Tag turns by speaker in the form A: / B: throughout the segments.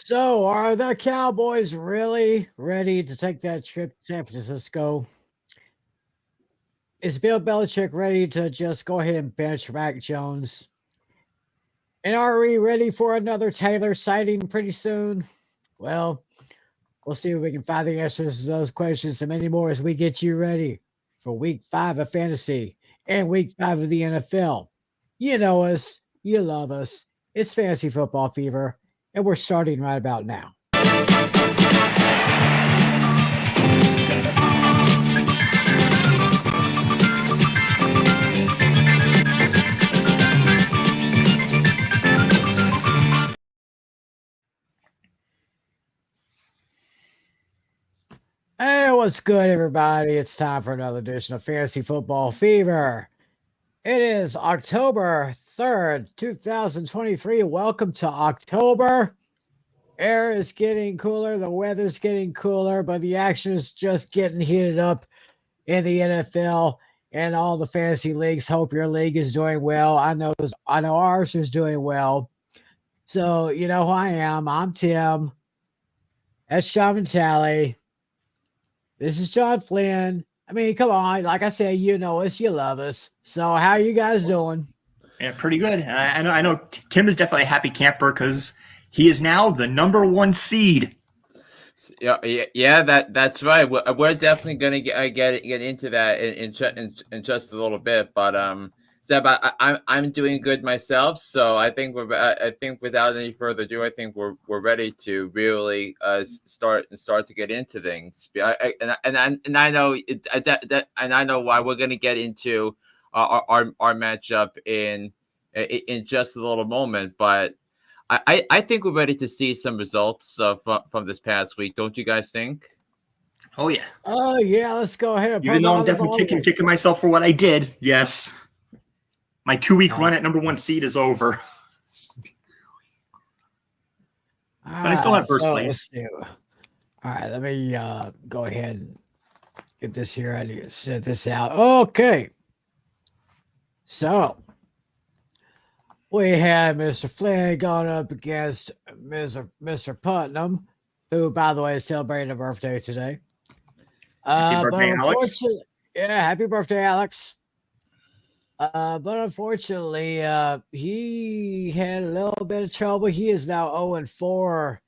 A: So, are the Cowboys really ready to take that trip to San Francisco? Is Bill Belichick ready to just go ahead and bench Mac Jones? And are we ready for another Taylor sighting pretty soon? Well, we'll see if we can find the answers to those questions and many more as we get you ready for week 5 of fantasy and week 5 of the NFL. You know us, you love us. It's Fantasy Football Fever, and we're starting right about now. Hey, what's good, everybody? It's time for another edition of Fantasy Football Fever. It is October 3rd, 2023. Welcome to October. Air is getting cooler, the weather's getting cooler, but the action is just getting heated up in the NFL and all the fantasy leagues. Hope your league is doing well. I know ours is doing well. So, you know who I am. I'm Tim. That's Sean Talley. This is John Flynn. I mean, come on. Like I said, you know us, you love us. So how are you guys doing?
B: Yeah, pretty good. I know Tim is definitely a happy camper because he is now the #1 seed.
C: Yeah, that's right. We're definitely gonna get into that in just a little bit. But Zeb, I'm doing good myself, so I think without any further ado, I think we're ready to really start to get into things. And I know and I know why we're gonna get into our matchup in just a little moment, but. I think we're ready to see some results from this past week. Don't you guys think?
B: Oh, yeah.
A: Oh, yeah. Let's go ahead and
B: Even though I'm definitely kicking myself for what I did. Yes. My 2-week run at #1 seed is over. But I still have first place.
A: Let's do. All right. Let me go ahead and get this here. I need to set this out. Okay. So we had Mr. Flynn going up against Mr. Putnam, who, by the way, is celebrating a birthday today.
B: Happy birthday, Alex.
A: Yeah, happy birthday, Alex. But unfortunately, he had a little bit of trouble. He is now 0-4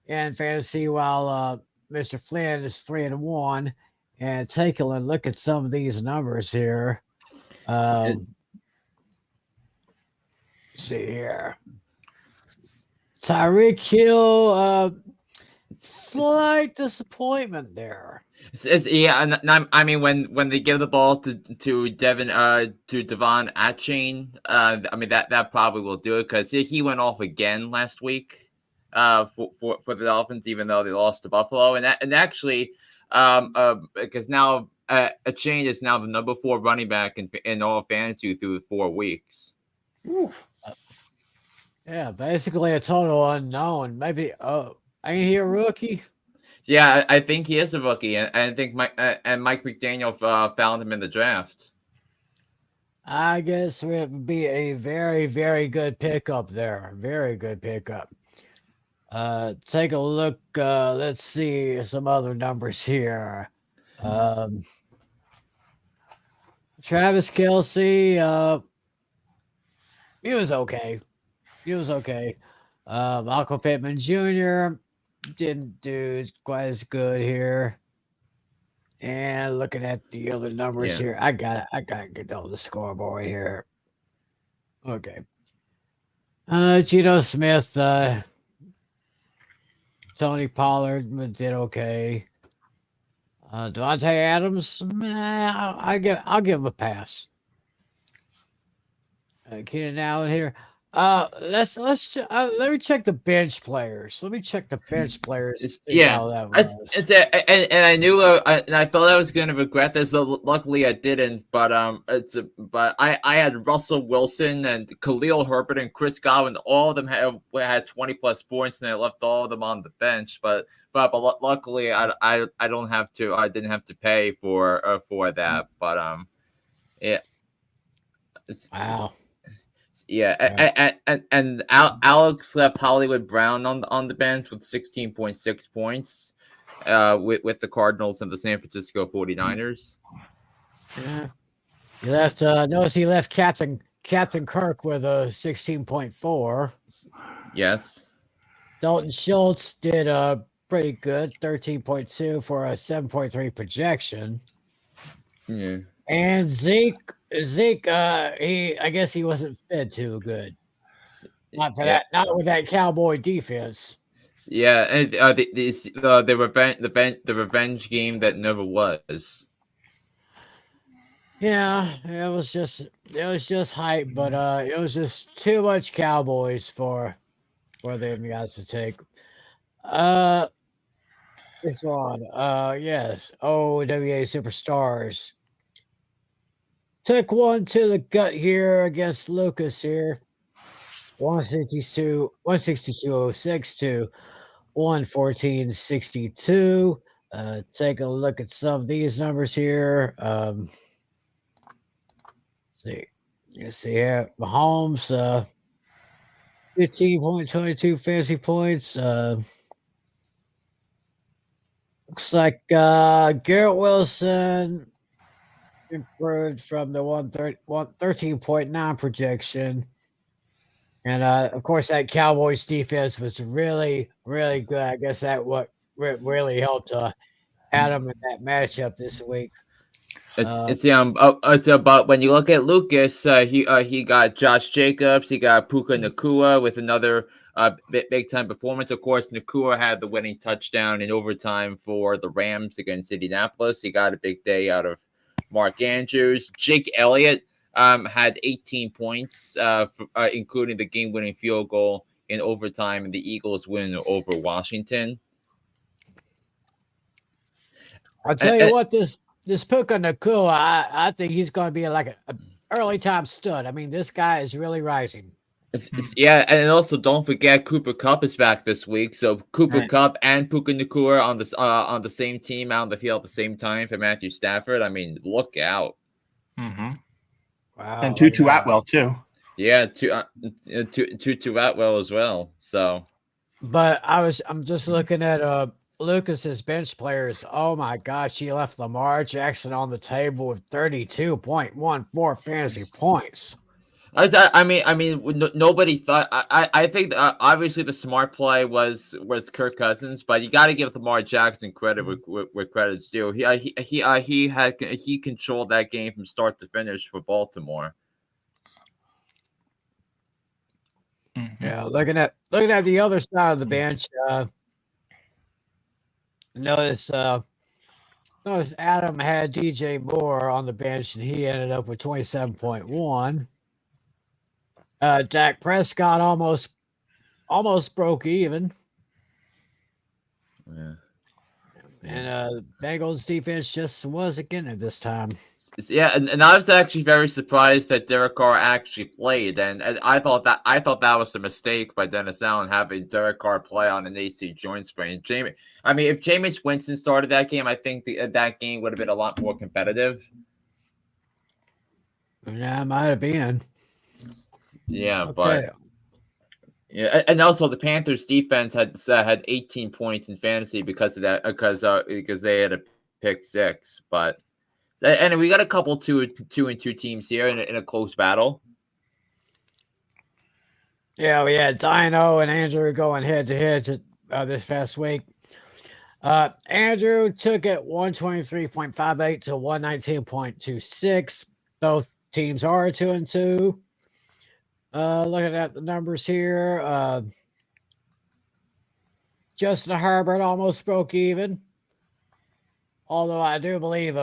A: in fantasy, while Mr. Flynn is 3-1. And take a look at some of these numbers here. See here. Tyreek Hill, slight disappointment there.
C: I mean, when they give the ball to Devon Achane, I mean that probably will do it because he went off again last week, for the Dolphins, even though they lost to Buffalo, and actually, because now Achane is now the #4 running back in all fantasy through 4 weeks.
B: Oof.
A: Yeah, basically a total unknown. Maybe ain't he a rookie?
C: Yeah, I think he is a rookie, and I think Mike McDaniel found him in the draft.
A: I guess it would be a very, very good pickup there. Very good pickup. Take a look. Let's see some other numbers here. Travis Kelce, he was okay. Michael Pittman Jr. didn't do quite as good here. And looking at the other numbers here, I gotta get on the scoreboard here. Okay. Geno Smith, Tony Pollard did okay. Devontae Adams, I'll give him a pass. Keenan Allen here. Let me check the bench players. And
C: I knew, and I thought I was going to regret this. Luckily, I didn't. But I had Russell Wilson and Khalil Herbert and Chris Godwin. All of them had 20+ points, and I left all of them on the bench. But luckily, I don't have to. I didn't have to pay for that. But yeah.
A: Wow.
C: Yeah, and Alex left Hollywood Brown on the bench with 16.6 points, with the Cardinals and the San Francisco 49ers.
A: Yeah. He left. Notice he left Captain Kirk with a 16.4.
C: Yes.
A: Dalton Schultz did pretty good, 13.2 for a 7.3 projection.
C: Yeah.
A: And Zeke, I guess he wasn't fed too good. Not for that. Not with that Cowboy defense.
C: Yeah, and the revenge game that never was.
A: Yeah, it was just hype, but it was just too much Cowboys for them guys to take. This one, yes, OWA Superstars took one to the gut here against Lucas here, 162.06 to 114.62. Take a look at some of these numbers here. See, you see here, Mahomes, 15.22 fantasy points. Looks like Garrett Wilson improved from the 13.9 projection. And of course, that Cowboys defense was really, really good. I guess that what really helped Adam in that matchup this week.
C: But when you look at Lucas, he got Josh Jacobs, he got Puka Nacua with another big time performance. Of course, Nacua had the winning touchdown in overtime for the Rams against Indianapolis. He got a big day out of Mark Andrews. Jake Elliott had 18 points, including the game-winning field goal in overtime, and the Eagles win over Washington.
A: I'll tell you what, this Puka Nacua, I think he's going to be like an early time stud. I mean, this guy is really rising.
C: Yeah, and also don't forget Cooper Kupp is back this week. So Cooper Kupp and Puka Nacua on the same team out on the field at the same time for Matthew Stafford. I mean, look out!
B: Mm-hmm.
A: Wow,
B: and Tutu Atwell too.
C: Yeah, Tutu Atwell as well. So,
A: but I'm just looking at Lucas's bench players. Oh my gosh, he left Lamar Jackson on the table with 32.14 fantasy points.
C: I mean, nobody thought. I think obviously the smart play was Kirk Cousins, but you got to give Lamar Jackson credit where credit's due. He controlled that game from start to finish for Baltimore.
A: Yeah, looking at the other side of the bench. Notice Adam had DJ Moore on the bench, and he ended up with 27.1. Dak Prescott almost broke even.
C: Yeah.
A: And Bengals defense just wasn't getting it this time.
C: Yeah, and I was actually very surprised that Derek Carr actually played, and I thought that was a mistake by Dennis Allen having Derek Carr play on an AC joint sprain. If Jameis Winston started that game, I think that game would have been a lot more competitive.
A: Yeah, it might have been.
C: Yeah,
A: okay.
C: But yeah, and also the Panthers defense had 18 points in fantasy because of that, because they had a pick six, but. And we got a couple 2-2 teams here in a close battle.
A: Yeah, we had Dino and Andrew going head to head this past week. Andrew took it 123.58 to 119.26. Both teams are 2-2. Looking at the numbers here, Justin Herbert almost broke even. Although I do believe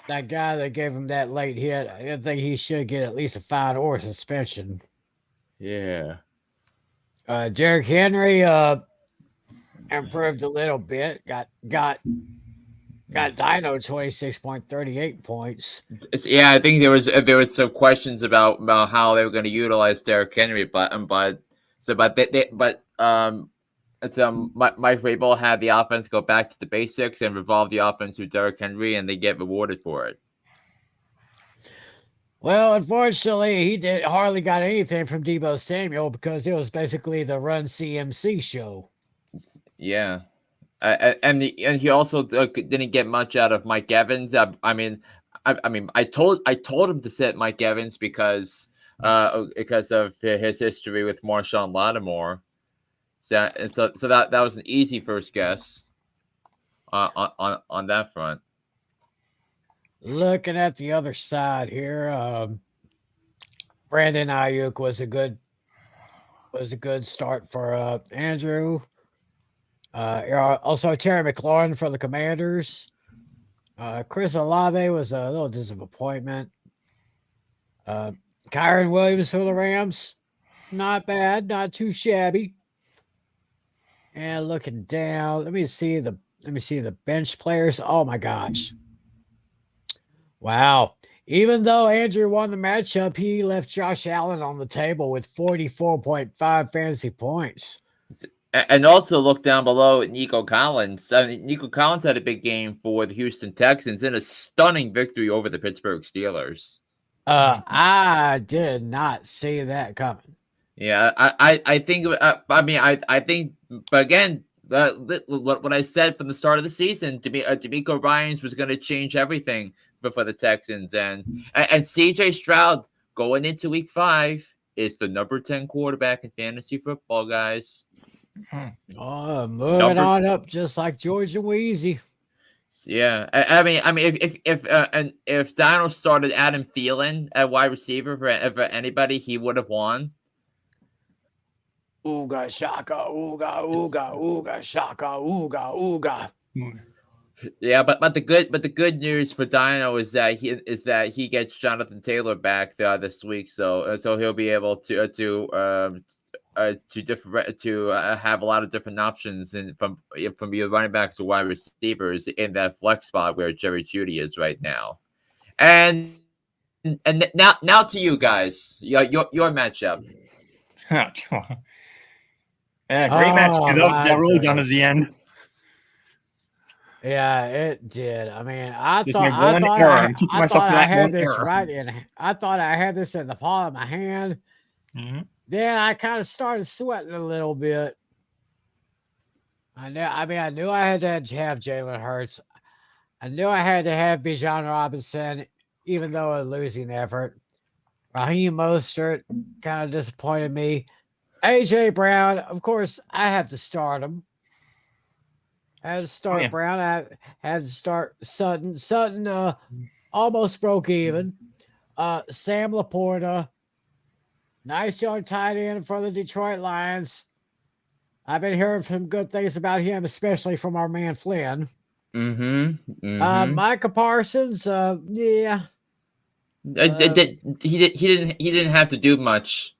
A: that guy that gave him that late hit, I think he should get at least a fine or suspension.
C: Yeah.
A: Derrick Henry improved a little bit. Got Dino 26.38 points.
C: Yeah, I think there was some questions about how they were going to utilize Derrick Henry, Mike Vrabel had the offense go back to the basics and revolve the offense with Derrick Henry, and they get rewarded for it.
A: Well, unfortunately, he did hardly got anything from Debo Samuel because it was basically the Run CMC show.
C: Yeah. And he also didn't get much out of Mike Evans. I mean, I told him to sit Mike Evans because of his history with Marshawn Lattimore. So that was an easy first guess on that front.
A: Looking at the other side here, Brandon Ayuk was a good start for Andrew. Also Terry McLaurin for the Commanders. Chris Olave was a little disappointment. Kyron Williams for the Rams, not bad, not too shabby. And looking down, let me see the bench players. Oh my gosh. Wow. Even though Andrew won the matchup, he left Josh Allen on the table with 44.5 fantasy points.
C: And also look down below at Nico Collins. Nico Collins had a big game for the Houston Texans in a stunning victory over the Pittsburgh Steelers.
A: I did not see that coming.
C: Yeah, I think. I think. But again, what I said from the start of the season, D'Amico Ryans was going to change everything for the Texans, and CJ Stroud going into Week 5 is the number 10 quarterback in fantasy football, guys.
A: Moving on up, just like George and Wheezy.
C: Yeah, I mean, if Donald started Adam Thielen at wide receiver for anybody, he would have won.
A: Ooga shaka, ooga ooga ooga shaka, ooga ooga.
C: Yeah, but the good news for Dino is that he gets Jonathan Taylor back this week, so he'll be able to have a lot of different options from your running backs to wide receivers in that flex spot where Jerry Jeudy is right now. And now to you guys, your matchup.
B: Yeah, great match. That really down to the end.
A: Yeah, it did. I mean, I
B: Just
A: thought I had this right in. I thought I had this in the palm of my hand.
B: Mm-hmm.
A: Then I kind of started sweating a little bit. I knew I had to have Jalen Hurts. I knew I had to have Bijan Robinson, even though a losing effort. Raheem Mostert kind of disappointed me. AJ Brown, of course, I have to start him. I had to start Brown. I had to start Sutton. Sutton almost broke even. Sam Laporta, nice young tight end for the Detroit Lions. I've been hearing some good things about him, especially from our man Flynn. Micah Parsons, yeah.
C: He didn't have to do much.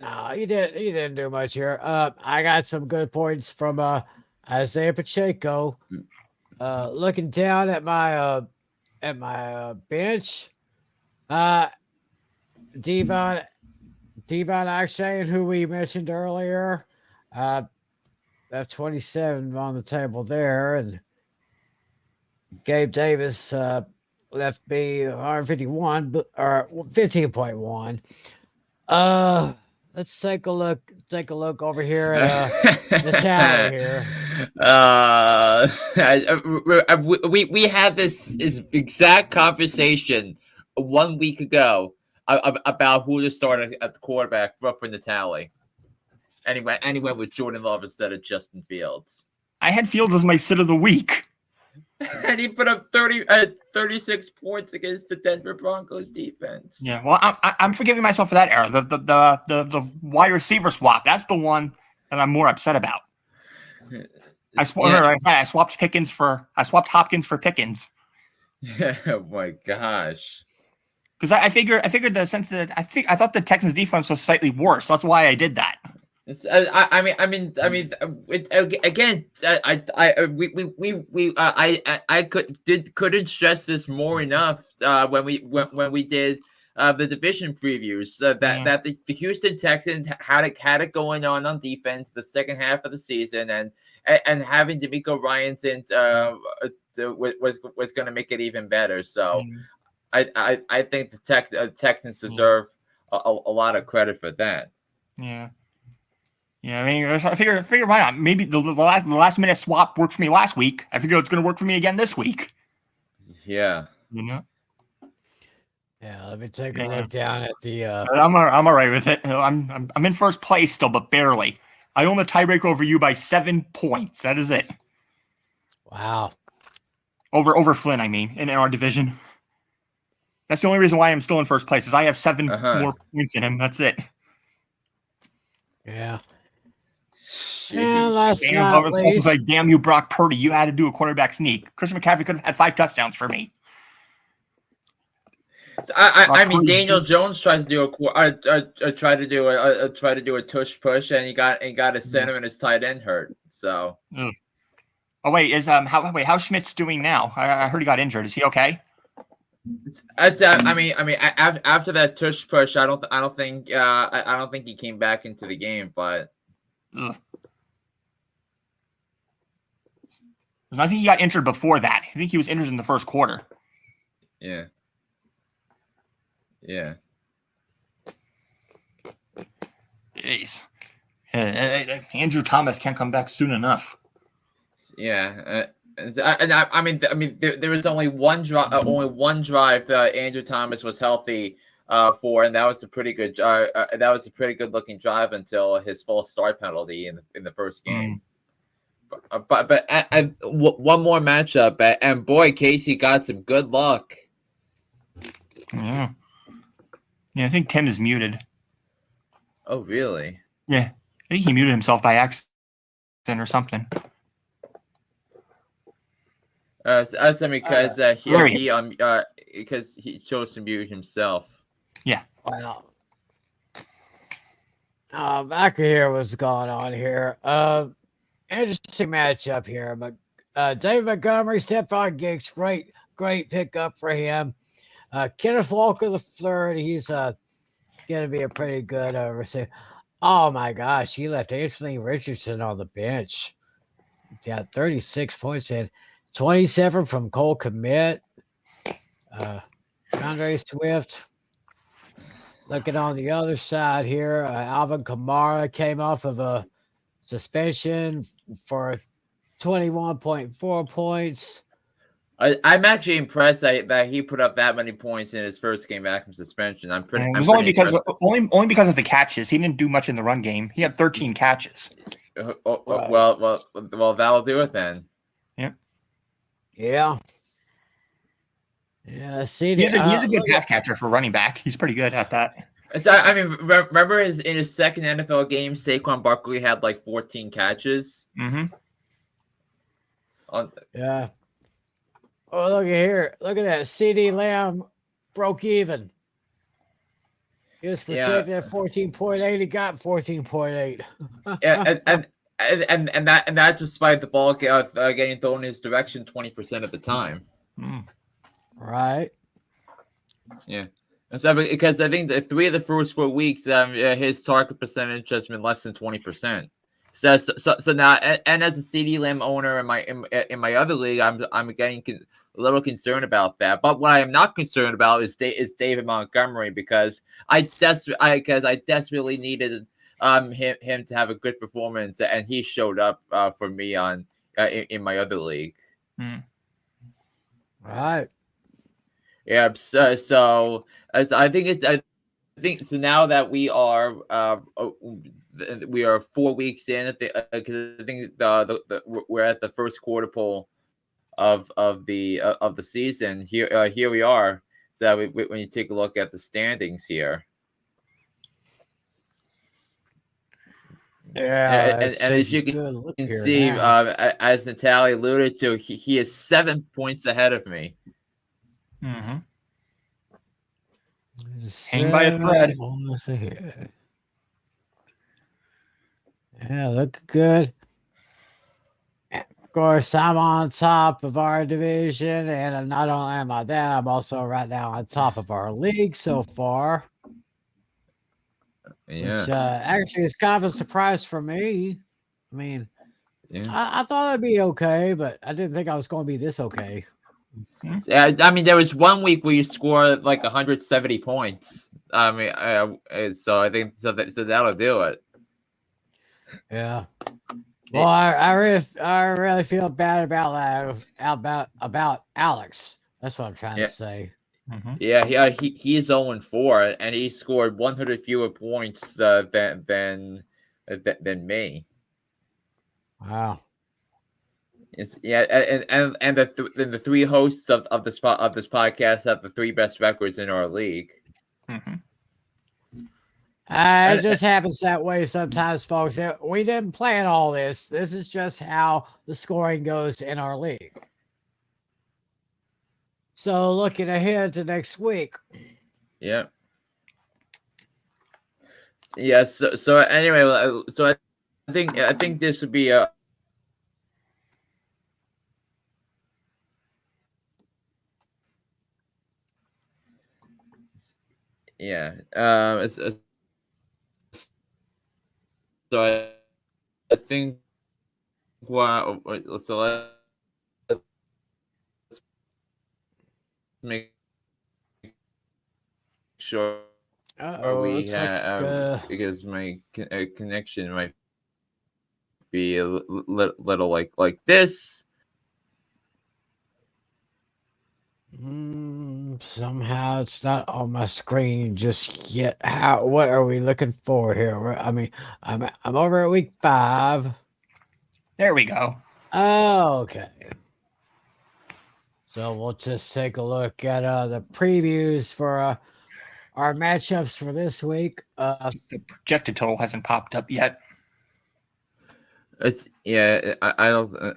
A: No, he didn't do much here. I got some good points from Isaiah Pacheco. Looking down at my bench, Devon Akshay, who we mentioned earlier, left 27 on the table there, and Gabe Davis left me 151 or 15.1. Let's take a look over here at the tally here.
C: We had this exact conversation 1 week ago about who to start at the quarterback for the tally. Anyway, with Jordan Love instead of Justin Fields.
B: I had Fields as my sit of the week.
C: And he put up 36 points against the Denver Broncos defense.
B: Yeah, well, I'm forgiving myself for that error. The wide receiver swap, that's the one that I'm more upset about. I swapped Hopkins for Pickens.
C: Oh my gosh.
B: Because I figured the sense that I thought the Texans defense was slightly worse. So that's why I did that.
C: I couldn't stress this more enough when we did the division previews that the Houston Texans had it going on defense the second half of the season, and having D'Amico Ryans in was going to make it even better. So I think the Texans deserve a lot of credit for that.
B: Yeah. Yeah, I mean, I figure why not? Maybe the last minute swap worked for me last week. I figure it's going to work for me again this week.
C: Yeah.
B: You know.
A: Yeah, let me take a look down at the.
B: I'm all right with it. I'm in first place still, but barely. I own the tiebreaker over you by 7 points. That is it.
A: Wow.
B: Over Flynn, I mean, in our division. That's the only reason why I'm still in first place is I have 7 more points in him. That's it.
A: Yeah.
C: Jeez.
A: And last but not least,
B: like, damn you, Brock Purdy. You had to do a quarterback sneak. Christian McCaffrey could have had 5 touchdowns for me.
C: I mean, Daniel Jones tried to do a tush push, and he got a center and his tight end hurt. So.
B: Oh wait, how's Schmidt's doing now? I heard he got injured. Is he okay?
C: I mean, after that tush push, I don't think he came back into the game, but.
B: I think he got injured before that. I think he was injured in the first quarter.
C: Yeah. Yeah.
B: Jeez. Andrew Thomas can't come back soon enough.
C: Yeah. I mean, there was only one drive Andrew Thomas was healthy for, and that was a pretty good looking drive until his false start penalty in the first game. But one more matchup, and boy, Casey got some good luck.
B: Yeah. Yeah, I think Tim is muted.
C: Oh, really?
B: Yeah, I think he muted himself by accident or something.
C: Because because he chose to mute himself.
B: Yeah.
A: Wow. Back here, what's going on here? Interesting matchup here, but David Montgomery, Stephon Diggs, great pickup for him. Kenneth Walker III, he's going to be a pretty good receiver. Oh my gosh, he left Anthony Richardson on the bench. He got 36 points in, 27 from Cole Kmet. Andre Swift. Looking on the other side here, Alvin Kamara came off of a suspension for 21.4 points.
C: I'm actually impressed that he put up that many points in his first game back from suspension.
B: Only because of the catches. He didn't do much in the run game. He had 13 catches.
C: Well, that'll do it then.
A: Yeah. See,
B: he's a good pass catcher for running back. He's pretty good at that.
C: I mean, remember in his second NFL game, Saquon Barkley had like 14 catches.
B: Mm-hmm.
A: Yeah. Oh, look at here. Look at that. CeeDee Lamb broke even. He was projected at 14.8. He got 14.8.
C: and that despite the ball getting thrown in his direction 20% of the time.
A: Right.
C: Yeah. So, because I think the 3 of the first 4 weeks, his target percentage has been less than 20%. So now, and as a CeeDee Lamb owner in my other league, I'm getting a little concerned about that. But what I am not concerned about is David Montgomery, because I desperately needed him to have a good performance, and he showed up for me in my other league.
A: Right.
C: Yeah. So I think so. Now that we are 4 weeks in, because I think we're at the first quarter pole of the season. Here we are. So when you take a look at the standings here.
A: Yeah,
C: and as you can see, as Natalie alluded to, he is 7 points ahead of me.
B: Mm-hmm. Hang by a thread.
A: Yeah, look good. Of course, I'm on top of our division, and not only am I that, I'm also right now on top of our league so far.
C: Yeah.
A: Which actually is kind of a surprise for me. I mean, I thought I'd be okay, but I didn't think I was going to be this okay.
C: Yeah, I mean, there was one week where you scored like 170 points. I mean, so I think so that'll do it.
A: Yeah. Well, I really feel bad about Alex. That's what I'm trying to say.
B: Mm-hmm.
C: Yeah, he's 0-4, and he scored 100 fewer points than me.
A: Wow.
C: And the three hosts of this podcast have the three best records in our league.
B: Mm-hmm.
A: It just happens that way sometimes, folks. We didn't plan all this. This is just how the scoring goes in our league. So looking ahead to next week.
C: Yeah. Yeah. So anyway, so I think this would be a. Yeah. So I think. Well, so let's make sure we
A: Looks
C: have because my connection might be a little like this.
A: Somehow it's not on my screen just yet. What are we looking for here? I mean, I'm over at week 5.
B: There we go.
A: Oh, okay. So we'll just take a look at the previews for our matchups for this week.
B: The projected total hasn't popped up yet.
C: I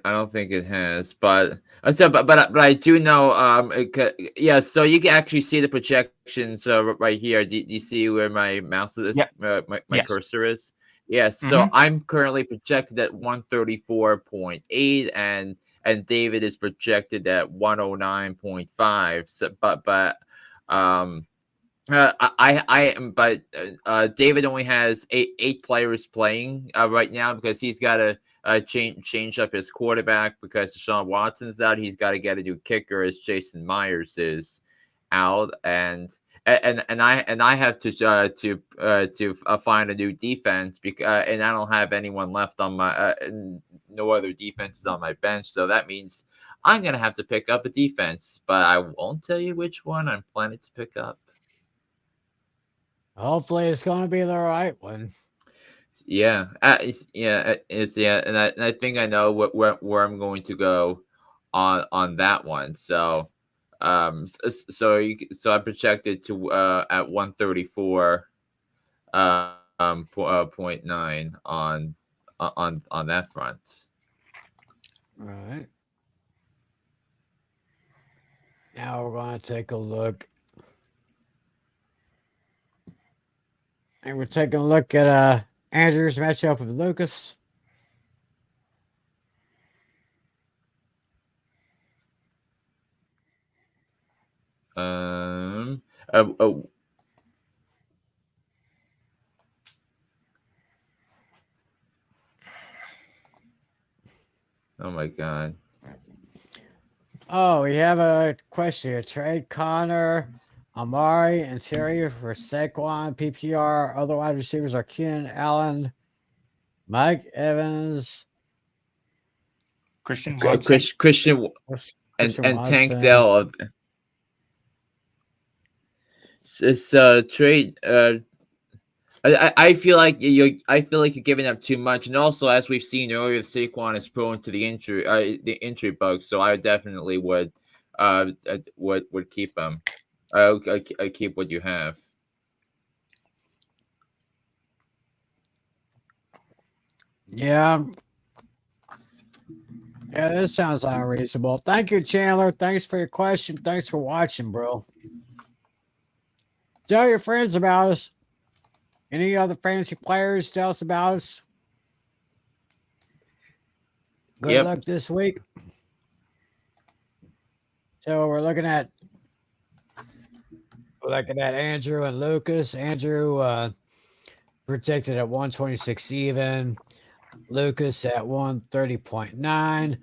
C: don't think it has, but I do know yeah. So you can actually see the projections right here. Do you see where my mouse is?
B: Yep.
C: My cursor is. Yeah. So I'm currently projected at 134.8, and David is projected at 109.5. So David only has eight players playing right now because he's got to change up his quarterback because Deshaun Watson's out. He's got to get a new kicker as Jason Myers is out, and I have to find a new defense because and I don't have anyone left on my no other defenses on my bench, so that means I'm gonna have to pick up a defense, but I won't tell you which one I'm planning to pick up.
A: Hopefully, it's going to be the right one.
C: Yeah, and I think I know where I'm going to go on that one. So, so I projected to at 134, 0.9 on that front.
A: All right. Now we're going to take a look. And we're taking a look at Andrew's matchup with Lucas.
C: Oh my God.
A: Oh, we have a question here. Trade Connor, Amari, and Terry for Saquon, PPR. Other wide receivers are Keenan Allen, Mike Evans,
B: Christian Watson.
C: Christian and Tank Dell. It's trade. I feel like you're giving up too much, and also as we've seen earlier, Saquon is prone to the injury bug. So I definitely would keep him. I keep what you have.
A: Yeah. Yeah, this sounds unreasonable. Thank you, Chandler. Thanks for your question. Thanks for watching, bro. Tell your friends about us. Any other fantasy players, tell us about us. Good luck this week. So we're looking at Andrew and Lucas. Andrew projected at 126 even. Lucas at 130.9.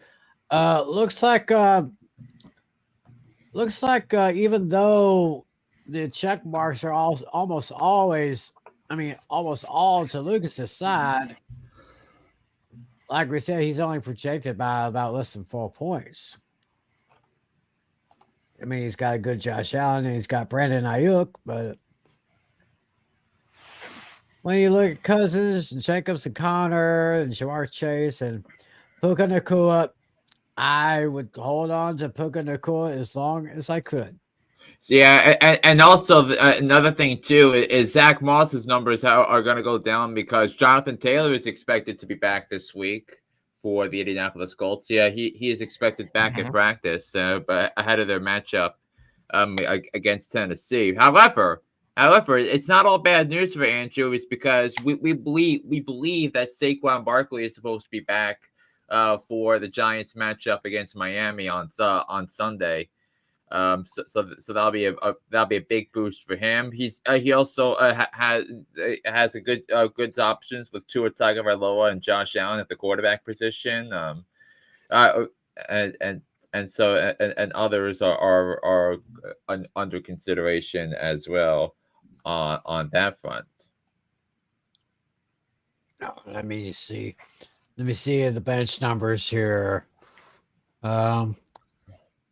A: Looks like Looks like even though the check marks are almost always, almost all to Lucas's side, like we said, he's only projected by about less than 4 points. I mean, he's got a good Josh Allen and he's got Brandon Ayuk, but when you look at Cousins and Jacobs and Connor and Jamar Chase and Puka Nakua, I would hold on to Puka Nakua as long as I could.
C: Yeah, and also another thing too is Zach Moss's numbers are going to go down because Jonathan Taylor is expected to be back this week for the Indianapolis Colts. Yeah, he is expected back in practice, but ahead of their matchup against Tennessee. However, it's not all bad news for Andrews because we believe that Saquon Barkley is supposed to be back for the Giants matchup against Miami on Sunday. So that'll be a big boost for him. He also has a good options with Tua Tagovailoa and Josh Allen at the quarterback position. And so others are under consideration as well on that front.
A: Let me see the bench numbers here.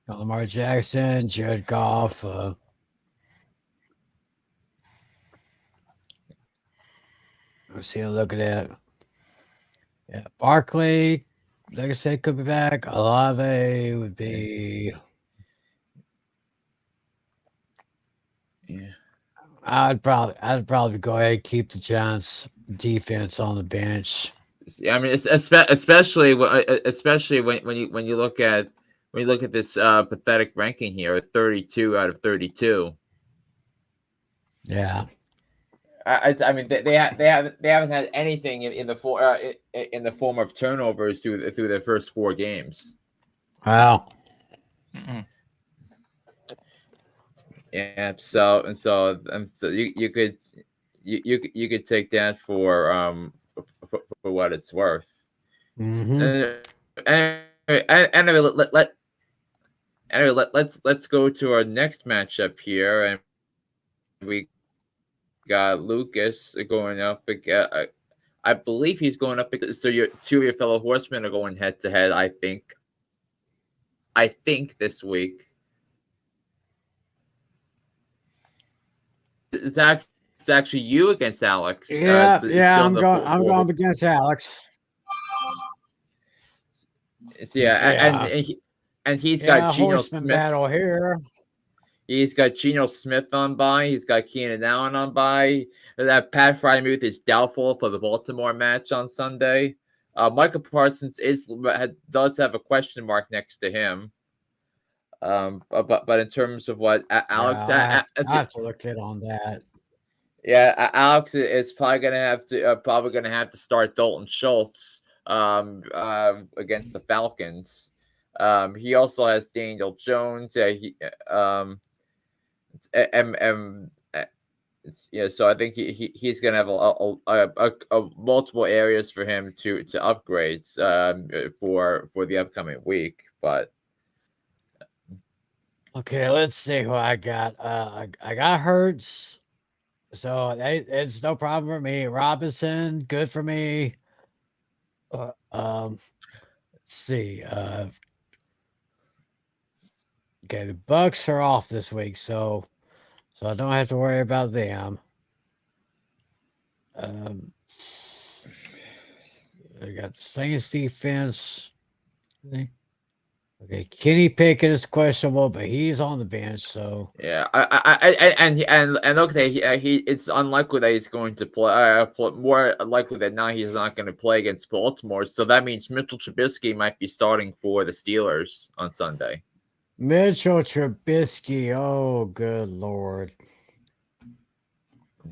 A: Lamar Jackson, Jared Goff. Let's see. Look at that. Yeah, Barkley. Like I said, could be back. Olave would be.
C: Yeah,
A: I'd probably go ahead and keep the Giants defense on the bench.
C: I mean, it's especially when you look at this pathetic ranking here, 32 out of 32.
A: Yeah.
C: I mean, they haven't had anything in the form of turnovers through their first 4 games.
A: Wow.
B: Mm-mm.
C: Yeah. So you could take that for what it's worth.
A: Mm-hmm.
C: Let's go to our next matchup here, and we got Lucas going up again. I believe he's going up against. So two of your fellow horsemen are going head to head. I think this week. It's actually you against Alex.
A: Yeah, I'm going up against Alex.
C: And he's got Geno
A: horseman
C: Smith.
A: battle here.
C: He's got Geno Smith on bye. He's got Keenan Allen on bye. That Pat Frymuth is doubtful for the Baltimore match on Sunday. Michael Parsons does have a question mark next to him. But in terms of what Alex,
A: I have to look in on that.
C: Yeah, Alex is probably gonna have to start Dalton Schultz against the Falcons. He also has Daniel Jones. So I think he's gonna have a multiple areas for him to upgrades for the upcoming week. But
A: okay, let's see who I got. I got Hurts, so it's no problem for me. Robinson, good for me. Let's see. Okay, the Bucks are off this week, so I don't have to worry about them. I got the Saints defense. Okay, Kenny Pickett is questionable, but he's on the bench, so
C: yeah, and okay, it's unlikely that he's going to play. More likely than not, he's not going to play against Baltimore. So that means Mitchell Trubisky might be starting for the Steelers on Sunday.
A: Mitchell Trubisky, oh good lord!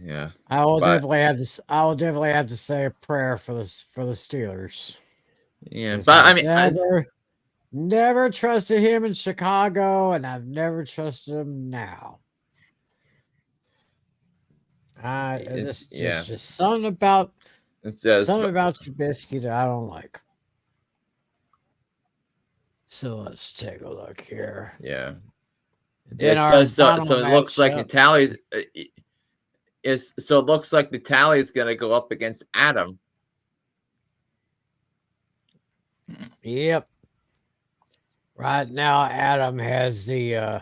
C: Yeah,
A: I will definitely have to say a prayer for the Steelers.
C: Yeah, but I mean,
A: never trusted him in Chicago, and I've never trusted him now. Just something about Trubisky that I don't like. So let's take a look here.
C: Yeah.
A: Then
C: Yeah,
A: our
C: so
A: final
C: it looks like the
A: matchup.
C: tallies is so it looks like the tally is going to go up against Adam.
A: Yep. Right now, Adam has the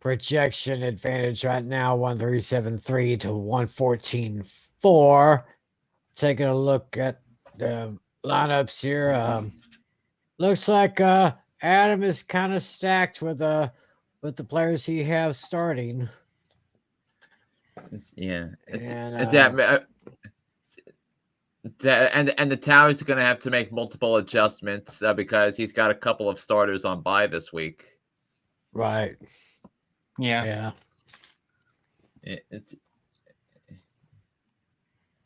A: projection advantage right now, 1373 to 114.4. Taking a look at the lineups here. Looks like Adam is kind of stacked with the players he has starting.
C: It's and the tallies are going to have to make multiple adjustments because he's got a couple of starters on bye this week.
A: Right.
B: Yeah.
A: Take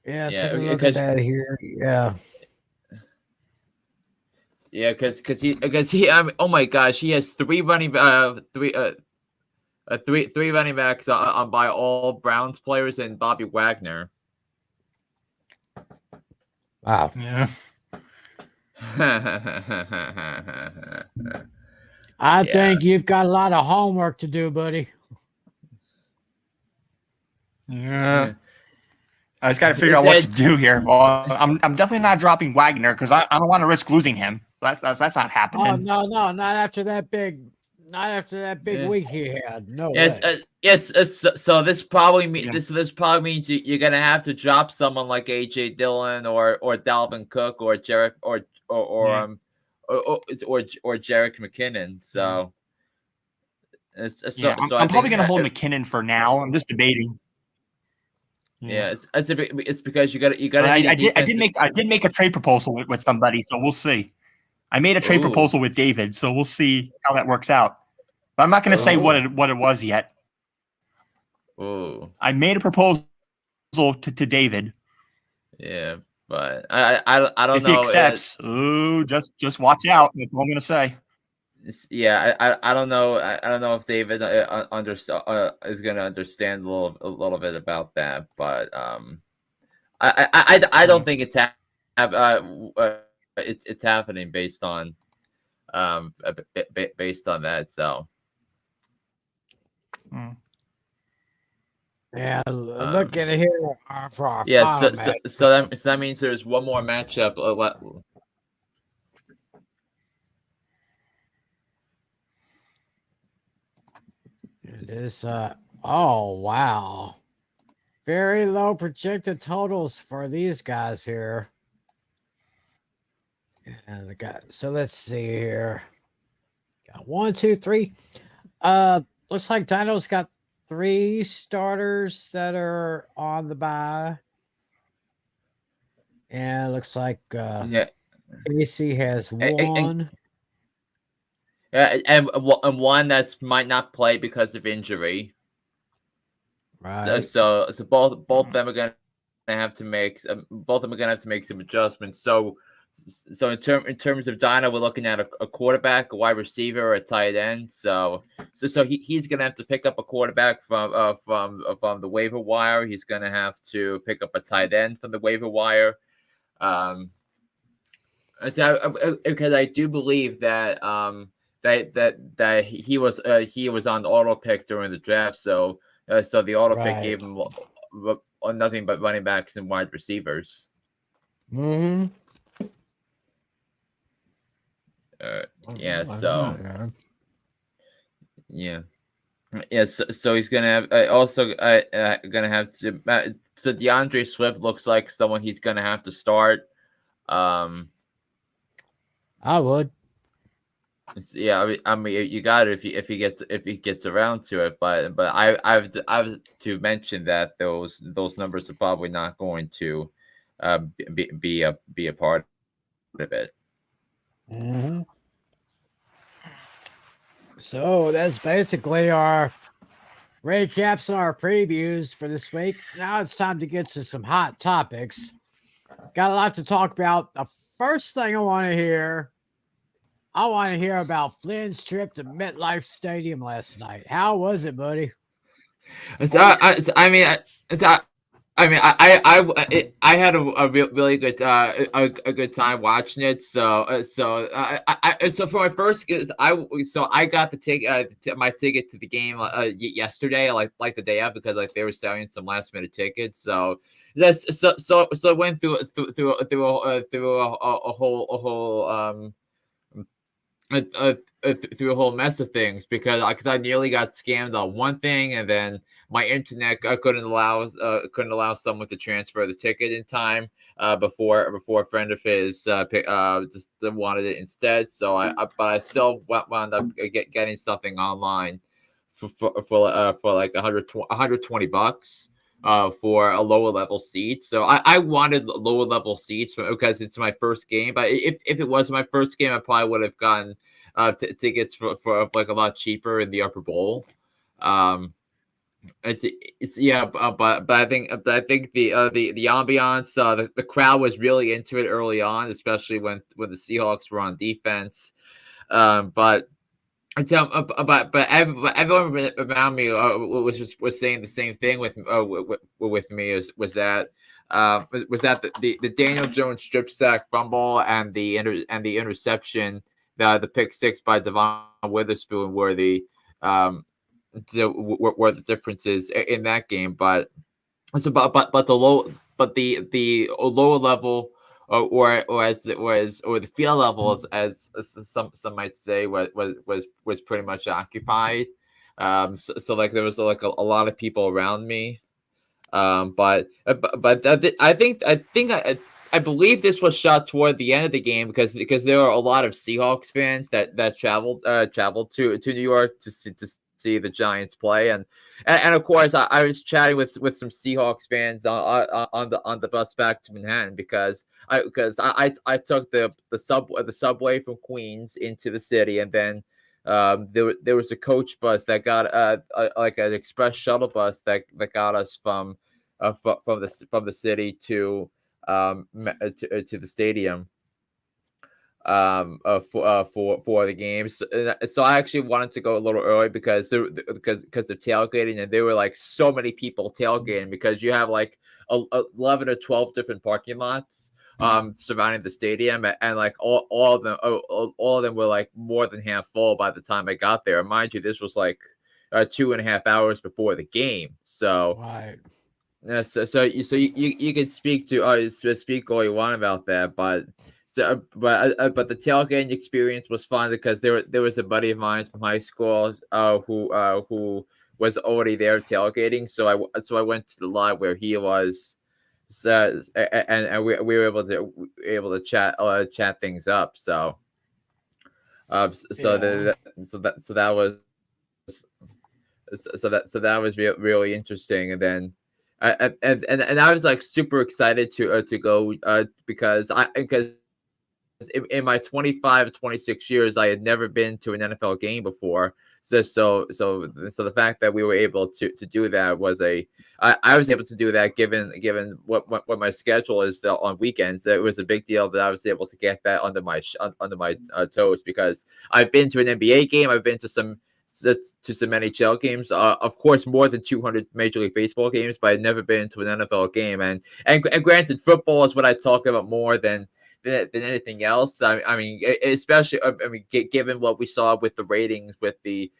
A: a look at that here.
C: Yeah, because he oh my gosh, he has three running backs on by all Browns players and Bobby Wagner.
A: Wow.
B: Yeah.
A: I think you've got a lot of homework to do, buddy.
B: Yeah. I just got to figure out what to do here. Well, I'm definitely not dropping Wagner because I don't want to risk losing him. That's not happening.
A: Oh no, not after that big week he had. No way.
C: So this probably means this probably means you're gonna have to drop someone like AJ Dillon or Dalvin Cook or Jarek or Jarek McKinnon. So
B: I'm probably gonna hold McKinnon for now. I'm just debating.
C: It's because you got to.
B: I did make a trade proposal with somebody, so we'll see. I made a trade proposal with David, so we'll see how that works out. But I'm not going to say what it was yet.
C: Oh,
B: I made a proposal to David.
C: Yeah, but I don't know
B: if he accepts. Just watch out. That's all I'm going to say.
C: Yeah, I don't know. I don't know if David is going to understand a little bit about that, but I don't think it's it's happening based on that. So
A: yeah, look at it here for our
C: final
A: match.
C: So that means there's one more matchup.
A: It is oh wow. Very low projected totals for these guys here. And so let's see here. Got 1, 2, 3. Looks like Dino's got 3 starters that are on the bye. And it looks like AC has 1.
C: And one that's might not play because of injury.
A: Right.
C: So both of them are going to have to make some adjustments. So in terms of Dino, we're looking at a quarterback, a wide receiver, or a tight end. So he's going to have to pick up a quarterback from the waiver wire. He's going to have to pick up a tight end from the waiver wire. Because I do believe that that he was on the auto pick during the draft. So the auto pick gave him nothing but running backs and wide receivers.
A: Mm-hmm.
C: So he's gonna have gonna have to. So DeAndre Swift looks like someone he's gonna have to start.
A: I would.
C: Yeah, I mean, you got it if he gets around to it, but I've to mention that those numbers are probably not going to be a part of it.
A: Mm-hmm. So that's basically our recaps and our previews for this week. Now it's time to get to some hot topics. Got a lot to talk about. The first thing I want to hear about Flynn's trip to MetLife Stadium last night. How was it, buddy?
C: I mean, I had really good a good time watching it. So for my first I got the my ticket to the game yesterday, like the day of, because like they were selling some last minute tickets. So I went through a whole mess of things because I nearly got scammed on one thing, and then my internet couldn't allow someone to transfer the ticket in time before a friend of his just wanted it instead. So but I still wound up getting something online for like $120 for a lower level seat. So I wanted lower level seats because it's my first game. But if it was my first game, I probably would have gotten tickets for like a lot cheaper in the upper bowl. It's yeah, but I think the ambiance, the crowd was really into it early on, especially when the Seahawks were on defense. But everyone around me was saying the same thing with me was that the Daniel Jones strip sack fumble and the interception, the pick six by Devon Witherspoon were the differences in that game. But the lower level or the field levels, as some might say, was pretty much occupied. So like there was like a lot of people around me. But I believe this was shot toward the end of the game because there were a lot of Seahawks fans that traveled to New York to see the Giants play, and of course I was chatting with some Seahawks fans on the bus back to Manhattan because I took the subway from Queens into the city, and then there was a coach bus that got like an express shuttle bus that got us from the city to the stadium for the games. So I actually wanted to go a little early because they're tailgating, and there were like so many people tailgating because you have like 11 or 12 different parking lots surrounding the stadium, and like all of them were like more than half full by the time I got there. And mind you, this was like 2.5 hours before the game. So
A: Right.
C: so you could speak all you want about that, but but the tailgating experience was fun because there was a buddy of mine from high school who was already there tailgating, so I went to the lot where he was, and we were able to chat things up. So
A: Yeah.
C: that was that was really interesting. And then and I was like super excited to go because in my 25 26 years I had never been to an NFL game before. So the fact that we were able to do that was I was able to do that given what my schedule is on weekends. It was a big deal that I was able to get that under my toes, because I've been to an NBA game, I've been to some NHL games, of course more than 200 Major League Baseball games, but I've never been to an NFL game. And granted, football is what I talk about more than anything else. I mean, especially given what we saw with the ratings with the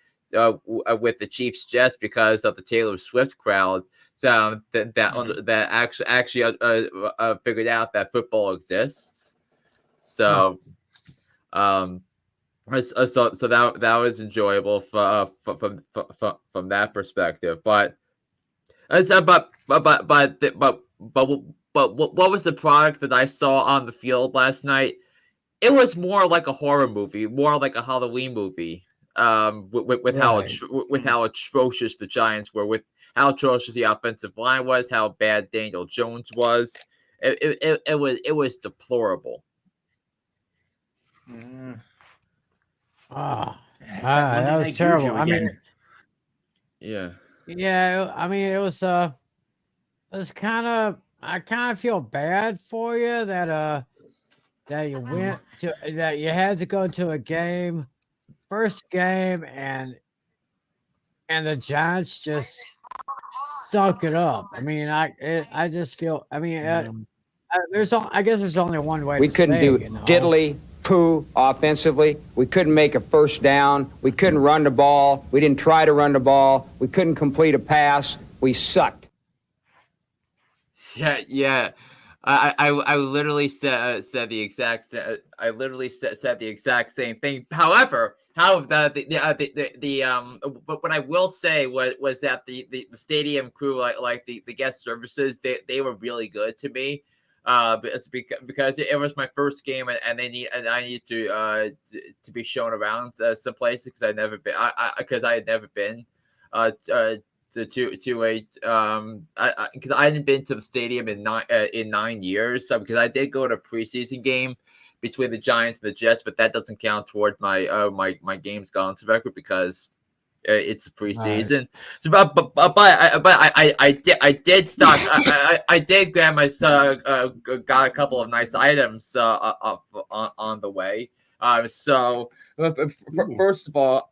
C: Chiefs Jets because of the Taylor Swift crowd, that actually figured out that football exists. So so that was enjoyable from that perspective. But what was the product that I saw on the field last night? It was more like a horror movie, more like a Halloween movie. With how atrocious the Giants were, with how atrocious the offensive line was, how bad Daniel Jones was. It was deplorable.
A: That was terrible. I mean,
C: yeah.
A: I mean, it was kind of, I kind of feel bad for you that you went to, that you had to go to a game, first game, and the Giants just stuck it up. I mean, I just feel. I mean, I guess there's only one way.
D: We
A: to
D: couldn't
A: say,
D: do
A: you know?
D: diddly poo offensively. We couldn't make a first down. We couldn't run the ball. We didn't try to run the ball. We couldn't complete a pass. We sucked.
C: Yeah. I literally said the exact same thing. However, but what I will say was that the stadium crew, like the guest services, they were really good to me. Because it was my first game, and I need to be shown around some places because I had never been to a because I hadn't been to the stadium in 9 years. So because I did go to a preseason game between the Giants and the Jets, but that doesn't count toward my my games gone to record because it's a preseason. Right. So but I did start. I did grab myself got a couple of nice items on the way. So first of all,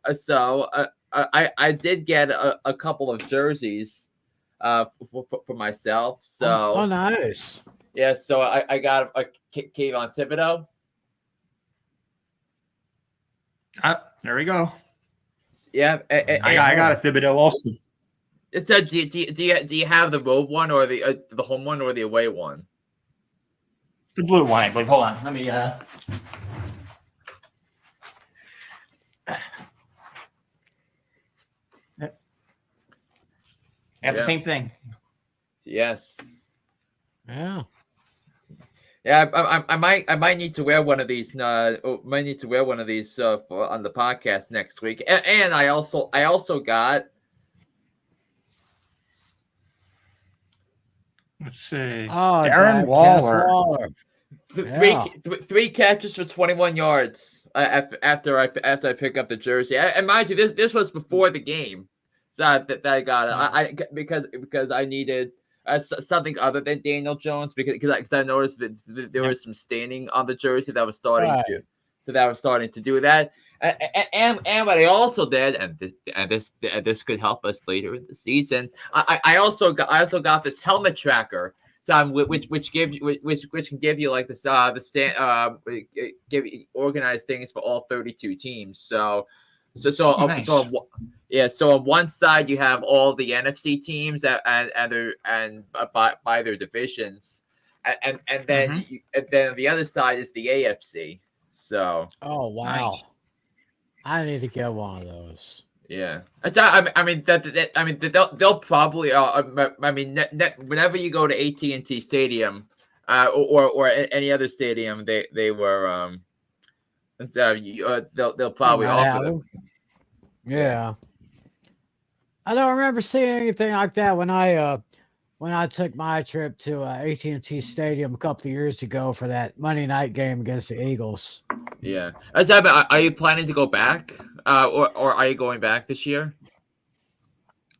C: I did get a couple of jerseys for myself. So
A: oh nice.
C: Yeah, so I got a Kayvon Thibodeau.
B: There we go.
C: Yeah,
B: I got a Thibodeau also.
C: It's do you have the road one or the home one or the away one?
B: The blue one, I believe. Hold on, let me. Yeah, the same thing.
C: Yes.
A: Yeah.
C: Yeah, I might need to wear one of these. Might need to wear one of these for on the podcast next week. And I also got.
B: Let's see.
A: Oh,
B: Darren Waller.
C: Three catches for 21 yards after I pick up the jersey. And mind you, this was before the game, so that I got it. Because I needed. Something other than Daniel Jones because I noticed that there was some staining on the jersey that was starting to do that. And what I also did, and this could help us later in the season. I also got this helmet tracker, so which can give you like organize things for all 32 teams. So nice. So on one side you have all the NFC teams and by their divisions, and then and then the other side is the AFC. So
A: oh wow,
B: nice.
A: I need to get one of those.
C: Yeah, they'll probably. Whenever you go to AT&T Stadium, or any other stadium, they were they'll probably offer them.
A: Yeah. I don't remember seeing anything like that when I took my trip to AT&T Stadium a couple of years ago for that Monday night game against the Eagles.
C: Yeah. Are you planning to go back, or are you going back this year?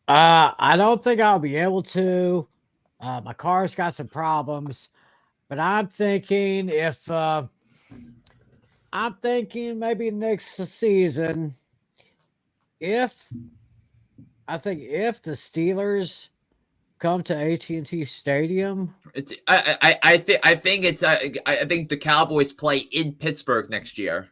A: I don't think I'll be able to. My car's got some problems, but I'm thinking maybe next season. If the Steelers come to AT&T Stadium,
C: I think the Cowboys play in Pittsburgh next year.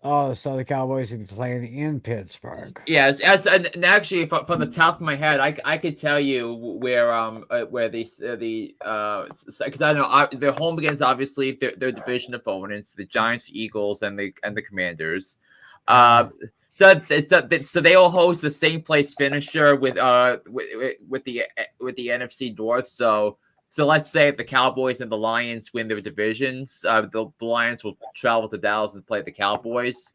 A: Oh, so the Cowboys will be playing in Pittsburgh.
C: Yes, and actually, from the top of my head, I could tell you where the because I know their home against obviously their division opponents, the Giants, the Eagles, and the Commanders. So they all host the same place finisher with the NFC North. So let's say if the Cowboys and the Lions win their divisions, the Lions will travel to Dallas and play the Cowboys.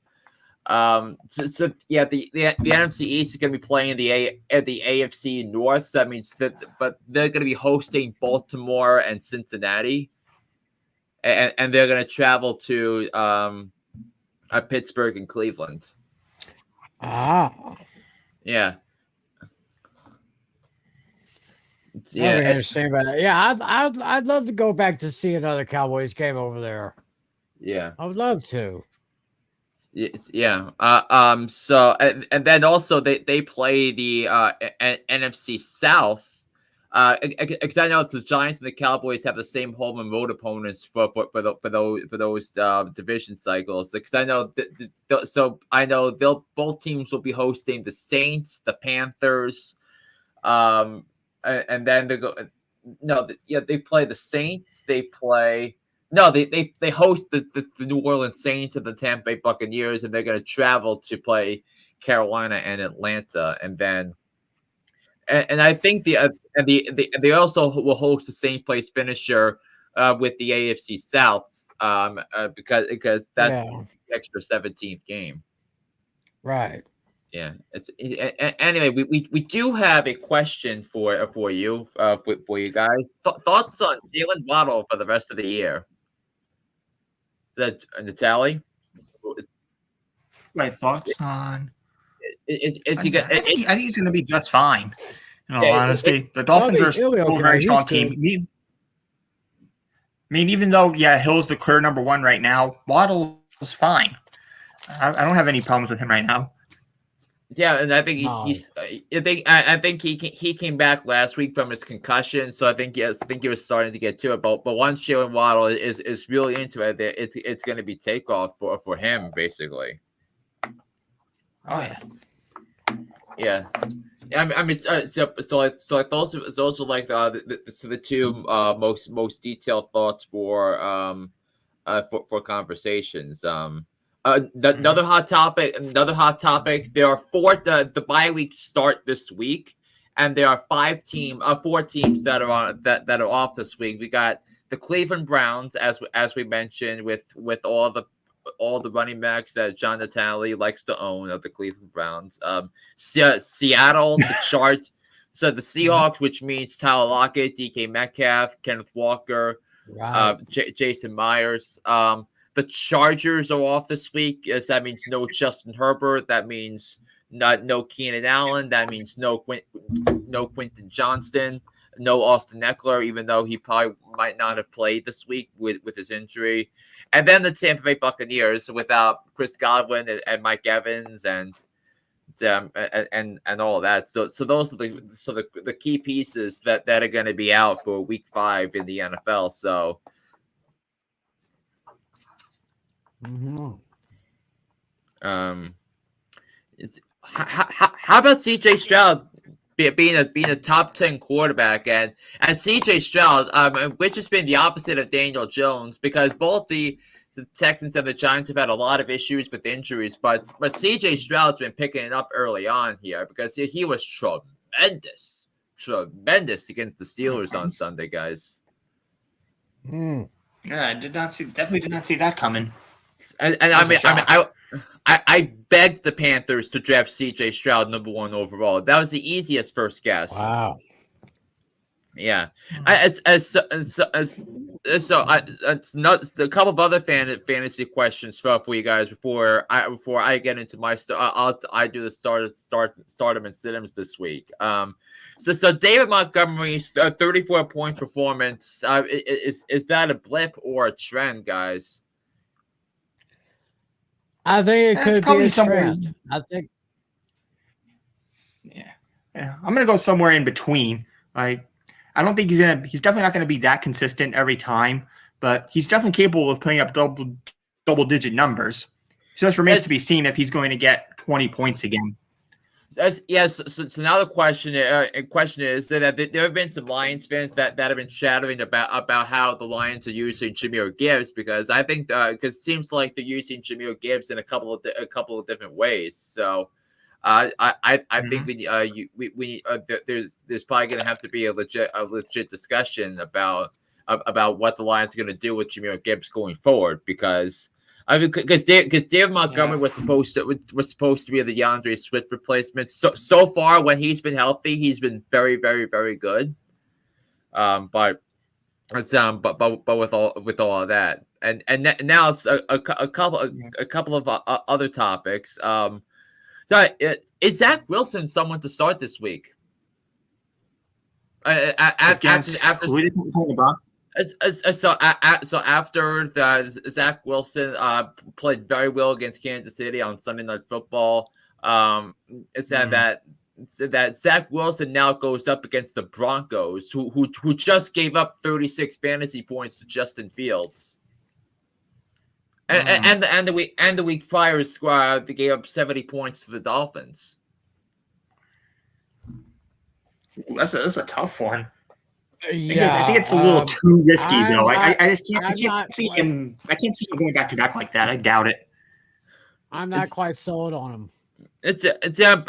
C: The NFC East is going to be playing the AFC North. So that means but they're going to be hosting Baltimore and Cincinnati, and they're going to travel to Pittsburgh and Cleveland. Yeah.
A: Yeah, interesting about that. Yeah, I'd love to go back to see another Cowboys game over there.
C: Yeah,
A: I would love to.
C: Yeah. So and then also they play the NFC South. Because I know it's the Giants and the Cowboys have the same home and road opponents for those division cycles. Because I know so I know both teams will be hosting the Saints, the Panthers, and then they go. No, they play the Saints. They play. No, they host the New Orleans Saints and the Tampa Bay Buccaneers, and they're going to travel to play Carolina and Atlanta, and then. And I think they also will host the same place finisher with the AFC South because that's the extra 17th game.
A: Right.
C: Yeah. Anyway, we do have a question for you for you guys. Thoughts on Jalen Waddle for the rest of the year? Is that Natalie?
B: My thoughts on.
C: Is he good?
B: I think he's going to be just fine. In all honesty, the Dolphins are still a very strong team. I mean, even though Hill's the clear number one right now, Waddle is fine. I don't have any problems with him right now.
C: Yeah, and I think I think he came back last week from his concussion, so I think he was starting to get to it. But once Jalen Waddle is really into it, it's going to be takeoff for him basically.
B: Oh yeah.
C: Yeah, I mean, so like those are like the two most detailed thoughts for conversations. Another hot topic. There are the bye weeks start this week, and there are 4 teams that are off this week. We got the Cleveland Browns, as we mentioned, with all the running backs that John Natale likes to own of the Cleveland Browns. Seattle, the Charge. So the Seahawks, which means Tyler Lockett, DK Metcalf, Kenneth Walker, Jason Myers. The Chargers are off this week. Yes, that means no Justin Herbert. That means no Keenan Allen. That means no Quentin Johnston. No Austin Eckler, even though he probably might not have played this week with his injury. And then the Tampa Bay Buccaneers without Chris Godwin and Mike Evans and all of that. So those are the key pieces that are going to be out for Week 5 in the NFL. So. How about CJ Stroud being a top 10 quarterback and CJ Stroud, which has been the opposite of Daniel Jones, because both the Texans and the Giants have had a lot of issues with injuries, but CJ Stroud's been picking it up early on here because he was tremendous against the Steelers on Sunday, guys.
B: Yeah, I definitely did not see that coming.
C: And I begged the Panthers to draft CJ Stroud number 1 overall. That was the easiest first guess.
A: Wow.
C: Yeah. A couple of other fantasy questions for you guys before I get into my I do the stardom and sit-ems this week. So David Montgomery's 34-point performance, is that a blip or a trend, guys?
A: I think it could be a
B: somewhere.
A: trend. I think.
B: Yeah. I'm gonna go somewhere in between. I don't think he's definitely not gonna be that consistent every time, but he's definitely capable of putting up double-digit numbers. So it remains to be seen if he's going to get 20 points again.
C: Yes. So now the question is that there have been some Lions fans that have been chattering about how the Lions are using Jahmyr Gibbs, because I think because it seems like they're using Jahmyr Gibbs in a couple of different ways. So I think there's probably going to have to be a legit discussion about what the Lions are going to do with Jahmyr Gibbs going forward, because. I mean, because David Montgomery was supposed to be the DeAndre Swift replacement. So far, when he's been healthy, he's been very, very, very good. But with all of that, and now it's a couple of other topics. So is Zach Wilson someone to start this week? After So after the Zach Wilson played very well against Kansas City on Sunday Night Football, it said that Zach Wilson now goes up against the Broncos, who just gave up 36 fantasy points to Justin Fields, and the week prior, they gave up 70 points to the Dolphins.
B: That's a tough one.
A: Yeah,
B: I think it's a little too risky, though. I just can't.
A: I can't see him
B: going back to back like that. I doubt it.
A: I'm not quite sold on him.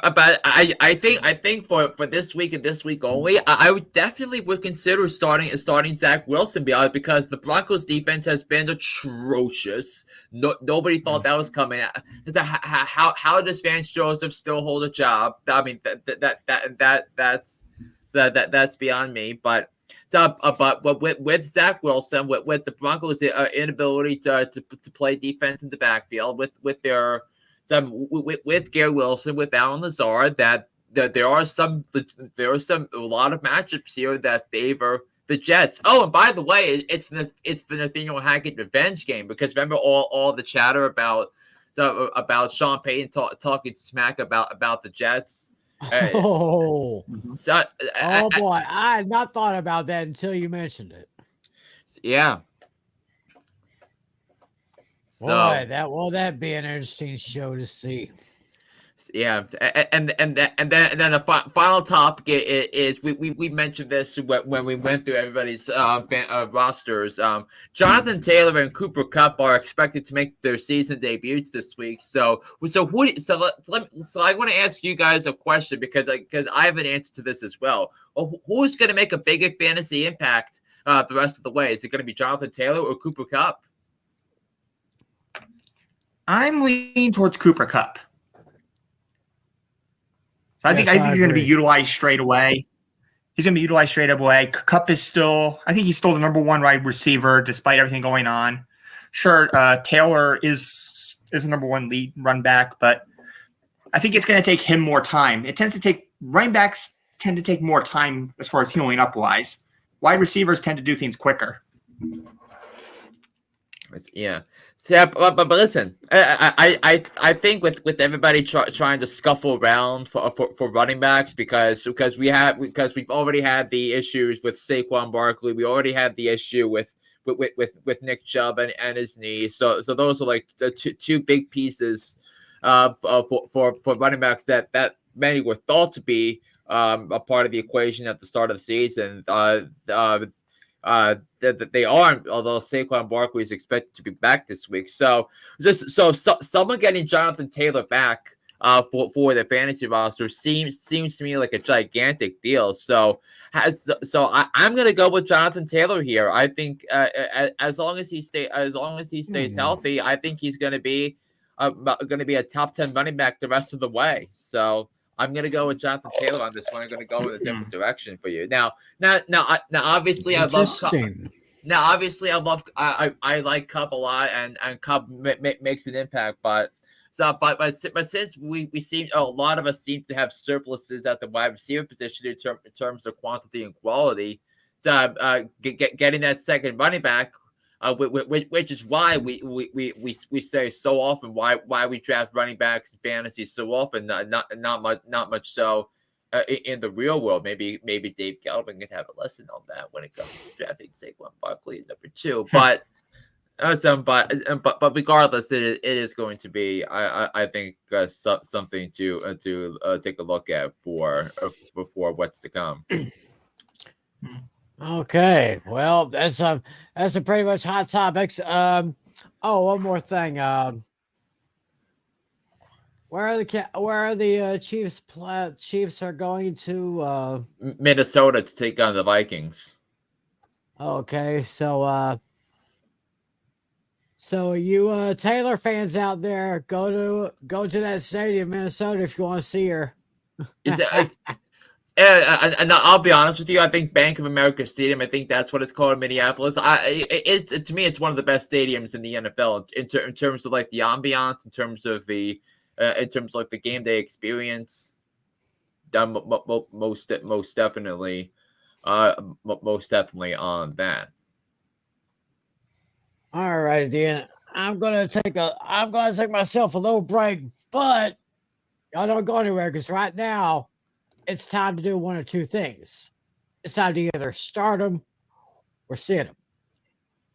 C: About I think for this week and this week only, I would definitely consider starting Zach Wilson because the Broncos defense has been atrocious. Nobody thought that was coming. How does Vance Joseph still hold a job? I mean that's beyond me. But with Zach Wilson, with the Broncos' inability to play defense in the backfield, with their with Gary Wilson, with Alan Lazard, that there are a lot of matchups here that favor the Jets. Oh, and by the way, it's the Nathaniel Hackett revenge game, because remember all the chatter about Sean Payton talking smack about the Jets.
A: Boy, I had not thought about that until you mentioned it.
C: Yeah.
A: Boy, that'd be an interesting show to see.
C: Yeah, and then the final topic is we mentioned this when we went through everybody's rosters. Jonathan Taylor and Cooper Kupp are expected to make their season debuts this week. So I want to ask you guys a question, because I have an answer to this as well. Who's going to make a bigger fantasy impact the rest of the way? Is it going to be Jonathan Taylor or Cooper Kupp?
B: I'm leaning towards Cooper Kupp. I think he's going to be utilized straight away. Kupp is still, I think he's still the number one wide receiver despite everything going on. Sure, Taylor is the number one lead run back, but I think it's going to take him more time. Running backs tend to take more time as far as healing up wise. Wide receivers tend to do things quicker.
C: Yeah. But listen, I think with everybody trying to scuffle around for running backs, because we've already had the issues with Saquon Barkley, we already had the issue with Nick Chubb and his knee. So those are like the two big pieces for running backs that many were thought to be a part of the equation at the start of the season. That they aren't, although Saquon Barkley is expected to be back this week. So someone getting Jonathan Taylor back for their fantasy roster seems to me like a gigantic deal. So I'm going to go with Jonathan Taylor here. I think as long as he stays healthy, I think he's going to be a top 10 running back the rest of the way. So I'm going to go with Jonathan Taylor on this one. I'm going to go in a different direction for you. Now, obviously, I like Kupp a lot, and Kupp makes an impact. But since we seem, a lot of us seem to have surpluses at the wide receiver position in terms of quantity and quality, getting that second running back. Which is why we say so often why we draft running backs in fantasy so often, not much so in the real world. Maybe Dave Gettleman can have a lesson on that when it comes to drafting Saquon Barkley at number 2. But regardless, it is going to be I think something to take a look at for what's to come.
A: Okay, well, that's a pretty much hot topics. One more thing. Where are the Chiefs? Chiefs are going to
C: Minnesota to take on the Vikings.
A: Okay, so you Taylor fans out there, go to that stadium, Minnesota, if you want to see her.
C: Is it? And I'll be honest with you. I think Bank of America Stadium, I think that's what it's called in Minneapolis. To me, it's one of the best stadiums in the NFL in terms of like the ambiance, in terms of the game day experience. Most definitely on that.
A: All right, Dan. I'm gonna take myself a little break, but y'all don't go anywhere because right now it's time to do one or two things. It's time to either start them or sit them.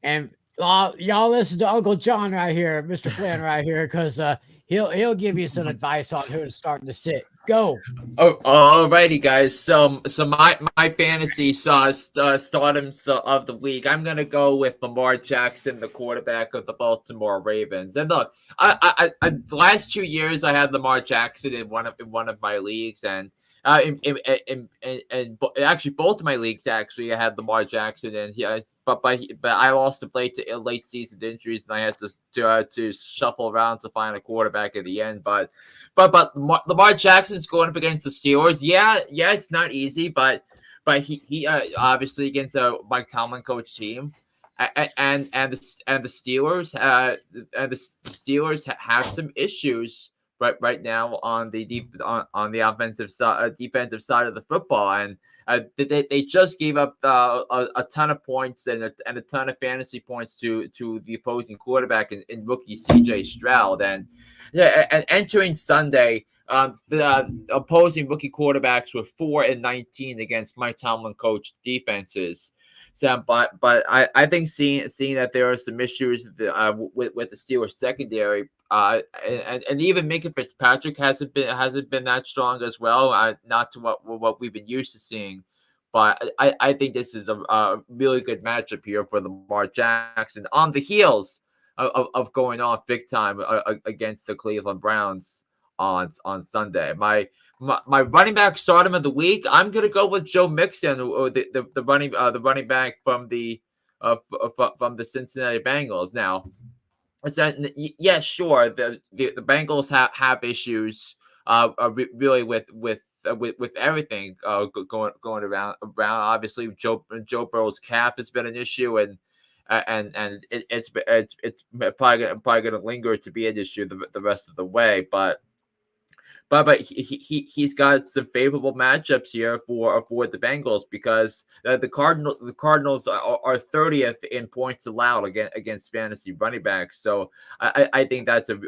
A: And y'all listen to Uncle John right here, Mr. Flynn right here, because he'll give you some advice on who to start and to sit. Go.
C: Oh, alrighty, guys. So my fantasy stardom of the week. I'm gonna go with Lamar Jackson, the quarterback of the Baltimore Ravens. And look, I the last 2 years I had Lamar Jackson in one of my leagues, and actually both of my leagues actually I had Lamar Jackson in. But I lost him late season injuries, and I had to shuffle around to find a quarterback at the end. But Lamar Jackson's going up against the Steelers. Yeah, it's not easy, but he obviously against a Mike Tomlin coach team, and the Steelers and the Steelers have some issues right now on the offensive side, defensive side of the football, and they just gave up a ton of points and a ton of fantasy points to the opposing quarterback in rookie C.J. Stroud. And and entering Sunday, the opposing rookie quarterbacks were 4-19 against Mike Tomlin coach defenses. So, but I think seeing that there are some issues with the Steelers secondary, and even Minka Fitzpatrick hasn't been that strong as well, not to what we've been used to seeing. But I think this is a really good matchup here for Lamar Jackson on the heels of going off big time against the Cleveland Browns on Sunday. My running back stardom of the week, I'm gonna go with Joe Mixon, the running back from the Cincinnati Bengals. Now, yeah, sure, the Bengals have issues, really with everything going around. Obviously, Joe Burrow's calf has been an issue, and it's probably going to linger to be an issue the rest of the way, but he's got some favorable matchups here for the Bengals, because the Cardinals are 30th in points allowed against fantasy running backs. So I think that's a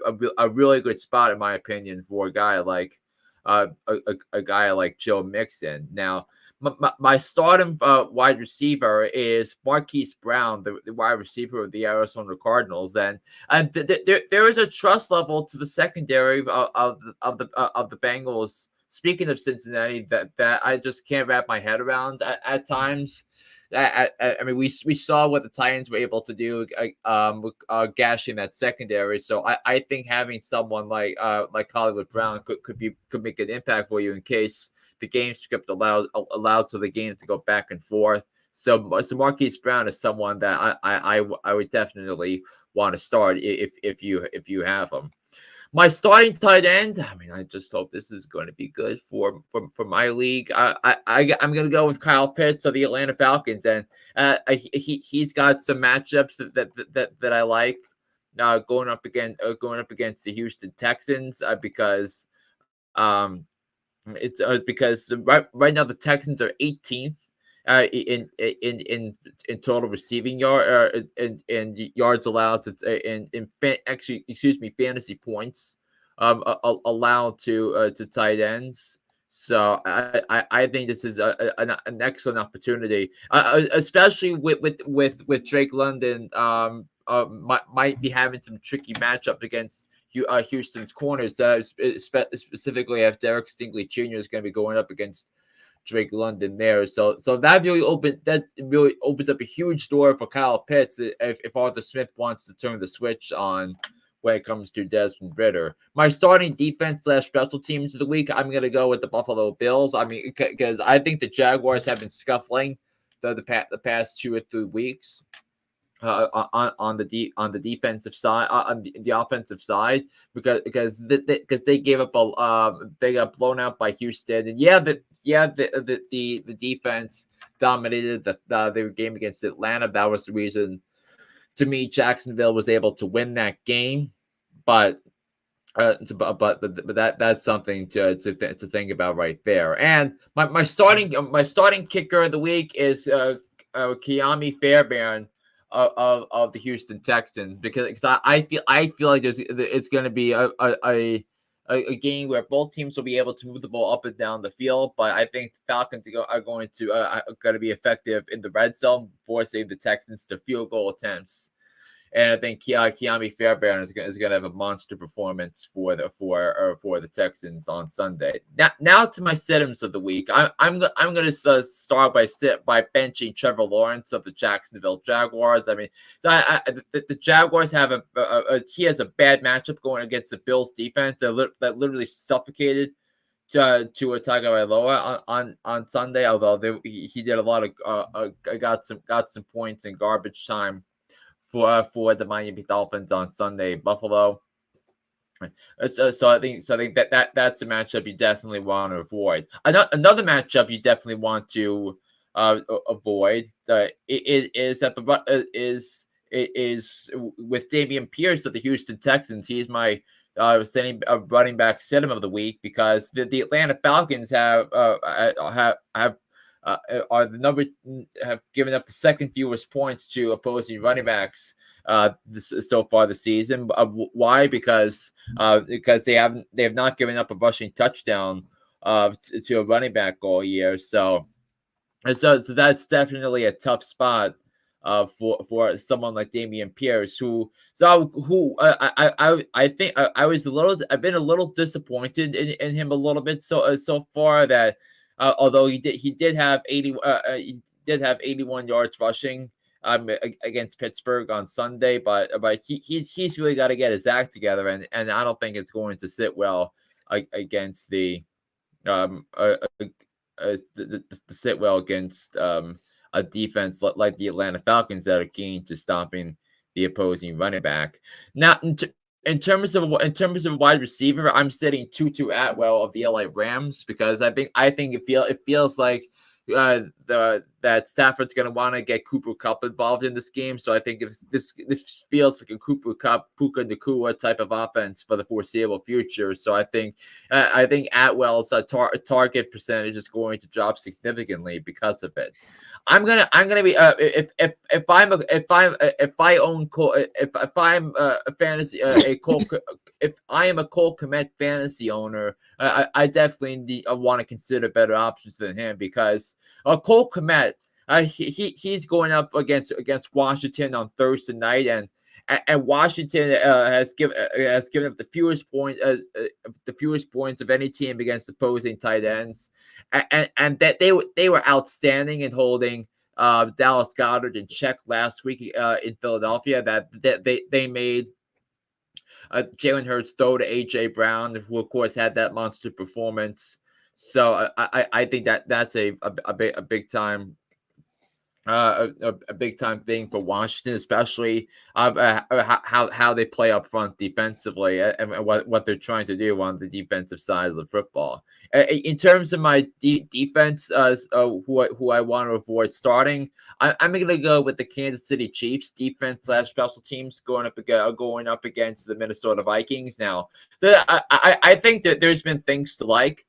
C: really good spot, in my opinion, for a guy like Joe Mixon. Now, my stardom wide receiver is Marquise Brown, the wide receiver of the Arizona Cardinals, and there is a trust level to the secondary of the Bengals. Speaking of Cincinnati, that I just can't wrap my head around at times. I mean, we saw what the Titans were able to do, gashing that secondary. So I think having someone like Hollywood Brown could make an impact for you in case the game script allows for the game to go back and forth. So Marquise Brown is someone that I would definitely want to start if you have him. My starting tight end, I mean, I just hope this is going to be good for my league. I'm going to go with Kyle Pitts of the Atlanta Falcons, and he's got some matchups that I like, going up against the Houston Texans, because it's because right now the Texans are 18th in total receiving yard and yards allowed fantasy points allowed to tight ends. So I think this is an excellent opportunity, especially with Drake London might be having some tricky matchup against Houston's corners. Specifically, if Derek Stingley Jr. is going to be going up against Drake London there, so that really opens up a huge door for Kyle Pitts if Arthur Smith wants to turn the switch on when it comes to Desmond Ridder. My starting defense / special teams of the week, I'm going to go with the Buffalo Bills. I mean, because I think the Jaguars have been scuffling the past 2 or 3 weeks. On the defensive side, on the offensive side, because they gave up they got blown out by Houston, and the defense dominated the game against Atlanta. That was the reason, to me, Jacksonville was able to win that game, but that's something to think about right there. And my starting kicker of the week is Kiami Fairbairn of the Houston Texans because I feel like it's going to be a game where both teams will be able to move the ball up and down the field, but I think the Falcons are going to be effective in the red zone, forcing the Texans to field goal attempts. And I think Keami Fairbairn is going to have a monster performance for the Texans on Sunday. Now to my sit-ems of the week. I'm going to start by benching Trevor Lawrence of the Jacksonville Jaguars. I mean, the Jaguars have he has a bad matchup going against the Bills defense that literally suffocated Tua Tagovailoa on Sunday. Although he did a lot of got some points in garbage time for the Miami Dolphins on Sunday, Buffalo. So I think that's a matchup you definitely want to avoid. Another matchup you definitely want to avoid is with Dameon Pierce of the Houston Texans. He's my running back sit-em of the week because the Atlanta Falcons have given up the second fewest points to opposing running backs so far this season. Why? Because they have not given up a rushing touchdown to a running back all year. So that's definitely a tough spot for someone like Dameon Pierce, I think I've been a little disappointed in him a little bit so far that although he did have 81 yards rushing against Pittsburgh on Sunday, but he's really got to get his act together, and I don't think it's going to sit well against the sit well against a defense like the Atlanta Falcons that are keen to stopping the opposing running back. Now, in terms of wide receiver, I'm sitting Tutu Atwell of the LA Rams because I think it feels like that Stafford's going to want to get Cooper Kupp involved in this game. So I think if this feels like a Cooper Kupp, Puka Nacua type of offense for the foreseeable future. So I think Atwell's target percentage is going to drop significantly because of it. I'm gonna be if I'm a Cole Kmet fantasy owner, I definitely want to consider better options than him because Cole Kmet, he's going up against Washington on Thursday night, and Washington has given up the fewest points of any team against opposing tight ends, and that they were outstanding in holding Dallas Goedert in check last week in Philadelphia. That they made Jalen Hurts throw to AJ Brown, who of course had that monster performance. So I think that's a big time. A big time thing for Washington, especially how they play up front defensively and what they're trying to do on the defensive side of the football. In terms of my defense, who I want to avoid starting, I'm going to go with the Kansas City Chiefs defense / special teams going up against the Minnesota Vikings. Now, I think that there's been things to like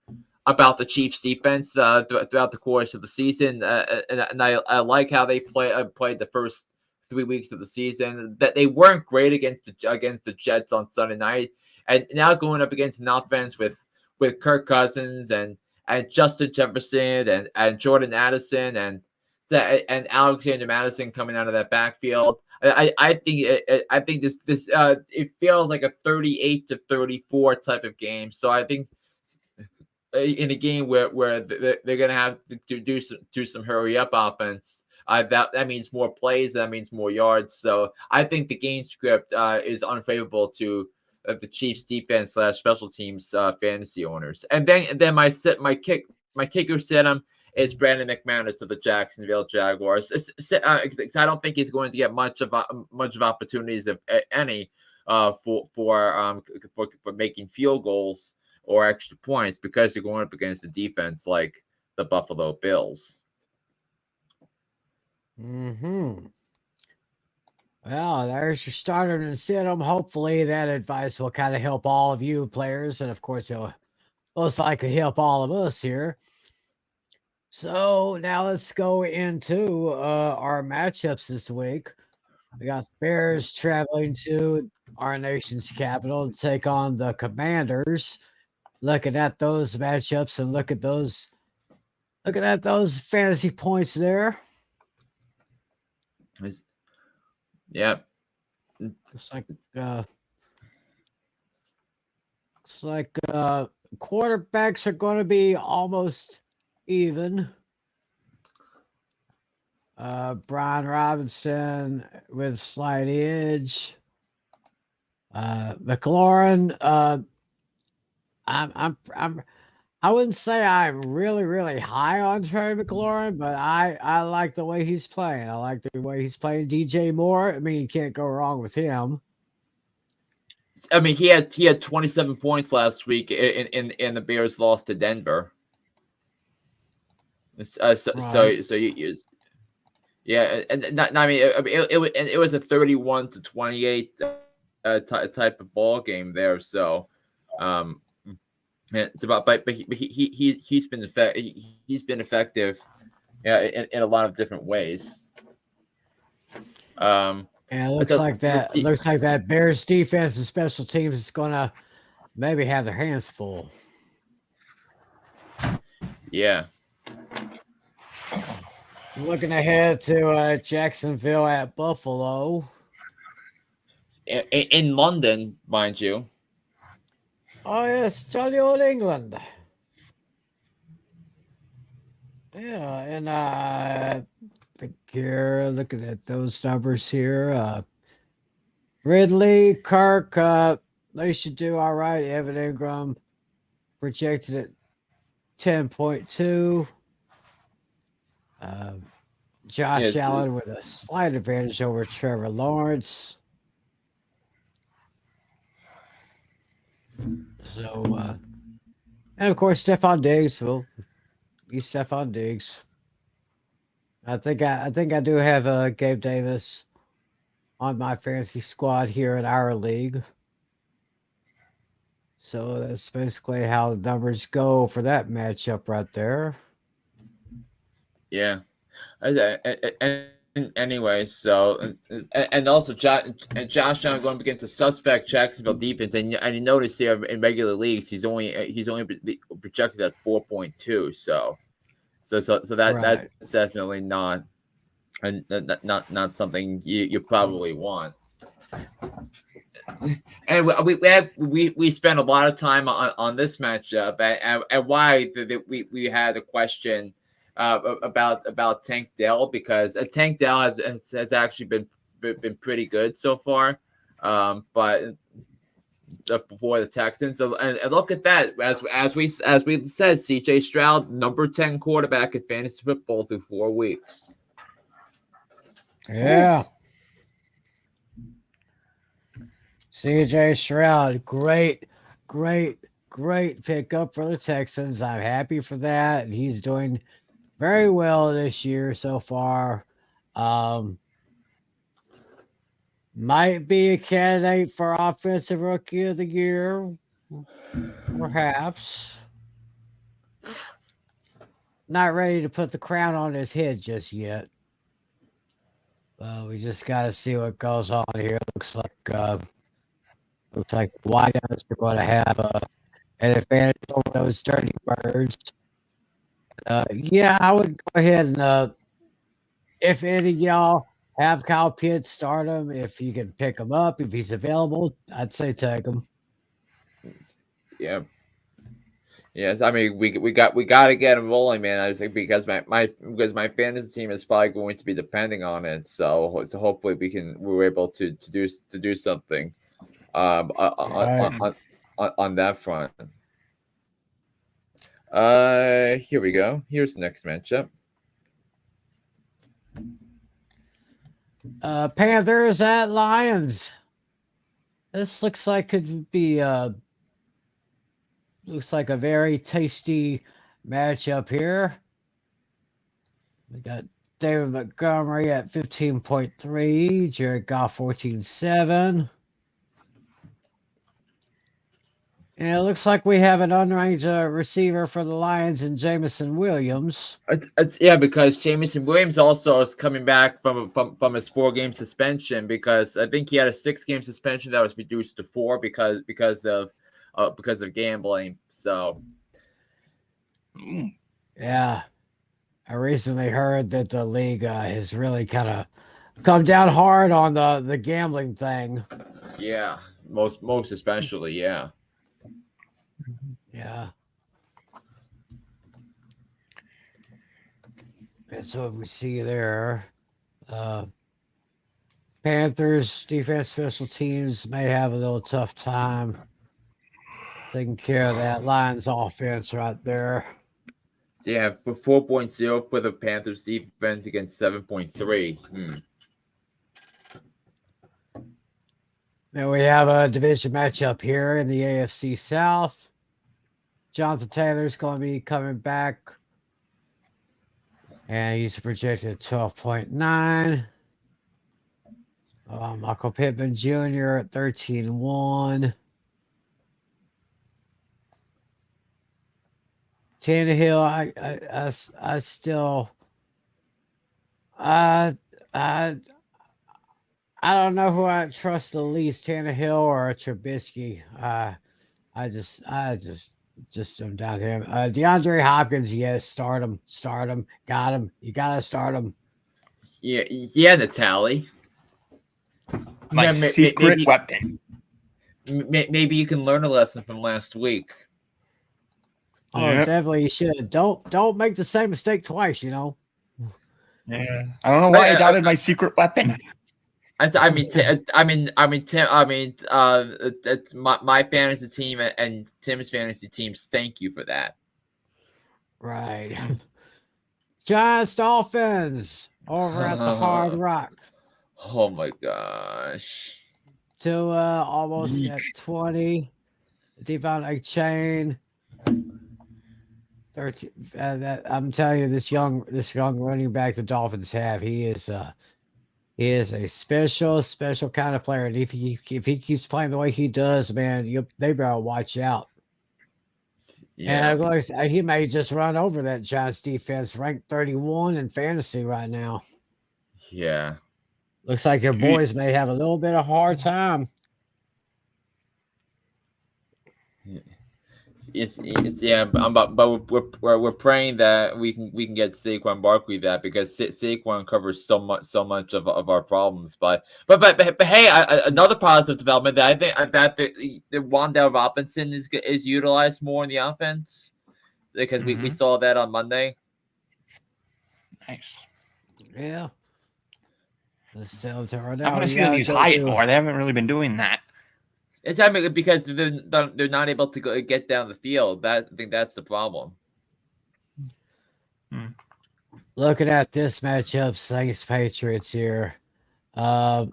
C: about the Chiefs defense throughout the course of the season, and I like how they played the first 3 weeks of the season. That they weren't great against the Jets on Sunday night, and now going up against an offense with Kirk Cousins and Justin Jefferson and Jordan Addison and Alexander Madison coming out of that backfield. I think this it feels like a 38-34 type of game. So I think in a game where they're going to have to do some hurry up offense, that means more plays, that means more yards. So I think the game script is unfavorable to the Chiefs defense / special teams fantasy owners. And then my kicker sit-em is Brandon McManus of the Jacksonville Jaguars. I don't think he's going to get much of opportunities, if any, for making field goals or extra points because you're going up against a defense like the Buffalo Bills.
A: Well, there's your starter and sit 'em. Hopefully that advice will kind of help all of you players, and of course it'll most likely help all of us here. So now let's go into our matchups this week. We got the Bears traveling to our nation's capital to take on the Commanders. Looking at those matchups and looking at those fantasy points there.
C: Yeah.
A: Looks like quarterbacks are going to be almost even. Brian Robinson with slight edge. McLaurin. I wouldn't say I'm really high on Terry McLaurin, but I like the way he's playing. I like the way he's playing. DJ Moore. I mean, you can't go wrong with him.
C: I mean, he had 27 points last week in the Bears loss to Denver. Yeah, and I mean, it was a 31-28 type of ball game there. So, it's about, but he's been effective, yeah, in a lot of different ways.
A: Yeah, it looks like that Bears defense and special teams is gonna maybe have their hands full.
C: Yeah.
A: Looking ahead to Jacksonville at Buffalo.
C: In London, mind you.
A: Oh, yes, jolly old England. Yeah, and I think here, looking at those numbers here, Ridley, Kirk, they should do all right. Evan Ingram projected at 10.2. Josh Allen with a slight advantage over Trevor Lawrence. So, and of course, Stephon Diggs will be Stephon Diggs. I think I do have Gabe Davis on my fantasy squad here in our league. So that's basically how the numbers go for that matchup right there.
C: Yeah. Anyway, so and also Josh Allen going against a suspect Jacksonville defense, and you notice here in regular leagues he's only projected at 4.2. So
A: Right.
C: that's definitely not something you probably want. And we spent a lot of time on this matchup, and why we had a question about Tank Dell, because Tank Dell has actually been pretty good so far, but for the Texans, and look at that, as we said, CJ Stroud, number 10 quarterback in fantasy football through 4 weeks.
A: Yeah. CJ Stroud, great pickup for the Texans. I'm happy for that. And he's doing very well this year so far. Might be a candidate for Offensive Rookie of the Year, perhaps. Not ready to put the crown on his head just yet. We just got to see what goes on here. Looks like Wideouts are going to have an advantage over those dirty birds. Yeah, I would go ahead and if any of y'all have Kyle Pitts, start him. If you can pick him up, if he's available, I'd say take him.
C: Yeah. Yes, I mean we got to get him rolling, man. I think because my fantasy team is probably going to be depending on it. So hopefully we're able to do something on that front. Here we go. Here's the next matchup.
A: Panthers at Lions. This looks like could be looks like a very tasty matchup here. We got David Montgomery at 15.3, Jared Goff 14.7. And it looks like we have an unranked receiver for the Lions in Jamison Williams.
C: Yeah, because Jamison Williams also is coming back from his 4-game suspension, because I think he had a 6-game suspension that was reduced to 4 because of gambling. So
A: Yeah, I recently heard that the league has really kind of come down hard on the gambling thing.
C: yeah, most especially, yeah.
A: Yeah. That's what we see there. Panthers defense special teams may have a little tough time taking care of that Lions offense right there.
C: So yeah, for 4.0 for the Panthers defense against 7.3.
A: Then we have a division matchup here in the AFC South. Jonathan Taylor's going to be coming back, and he's projected at 12.9. Michael Pittman Jr. at 13.1. Tannehill, I still, I don't know who I trust the least, Tannehill or Trubisky. I just am down to him. DeAndre Hopkins, yes, start him, got him. You gotta start him.
C: Yeah, the tally.
B: My secret weapon.
C: Maybe you can learn a lesson from last week.
A: Oh,
B: Yep.
A: definitely you should. Don't make the same mistake twice. You know.
B: Yeah, I don't know why I doubted my secret weapon.
C: My fantasy team and Tim's fantasy teams. Thank you for that.
A: Right. Giants Dolphins over at the Hard Rock.
C: Oh my gosh.
A: Tua almost at 20. Devon Chain. 13. I'm telling you, this young running back the Dolphins have, he is a special kind of player. And if he keeps playing the way he does, man, they better watch out.
C: Yeah.
A: And he may just run over that Giants defense, ranked 31 in fantasy right now.
C: Yeah.
A: Looks like your boys may have a little bit of hard time.
C: It's yeah, but we're praying that we can get Saquon Barkley that, because Saquon covers so much of our problems. But hey, another positive development that I think that the Wan'Dale Robinson is utilized more in the offense, because we saw that on Monday.
B: Nice.
A: Yeah. Let's tell right now.
B: I want to see them use Hyatt more. They haven't really been doing that.
C: It's because they're not able to get down the field. I think that's the problem.
A: Looking at this matchup, Saints Patriots here. I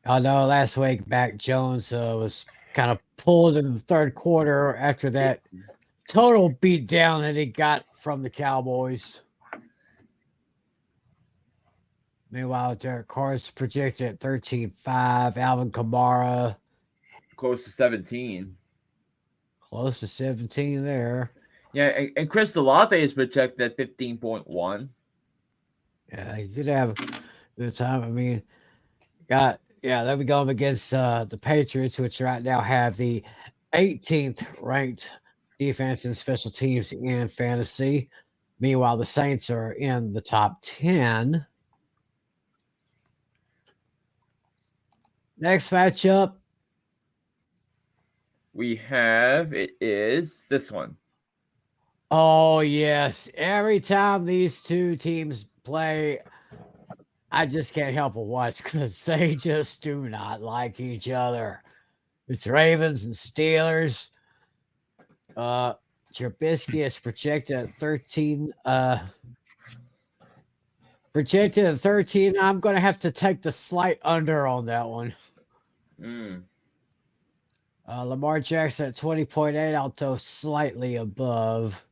A: know last week Mac Jones was kind of pulled in the third quarter after that total beat down that he got from the Cowboys. Meanwhile, Derek Carr's projected at 13.5. Alvin Kamara
C: close to 17.
A: Close to 17 there.
C: Yeah, and Chris Olave is projected at 15.1.
A: Yeah, you could have a good time. I mean, they'll be going against the Patriots, which right now have the 18th ranked defense and special teams in fantasy. Meanwhile, the Saints are in the top 10. Next matchup.
C: It is this one.
A: Oh, yes. Every time these two teams play, I just can't help but watch because they just do not like each other. It's Ravens and Steelers. Trubisky is projected at 13. Projected at 13. I'm going to have to take the slight under on that one. Lamar Jackson at 20.8. I'll go slightly above.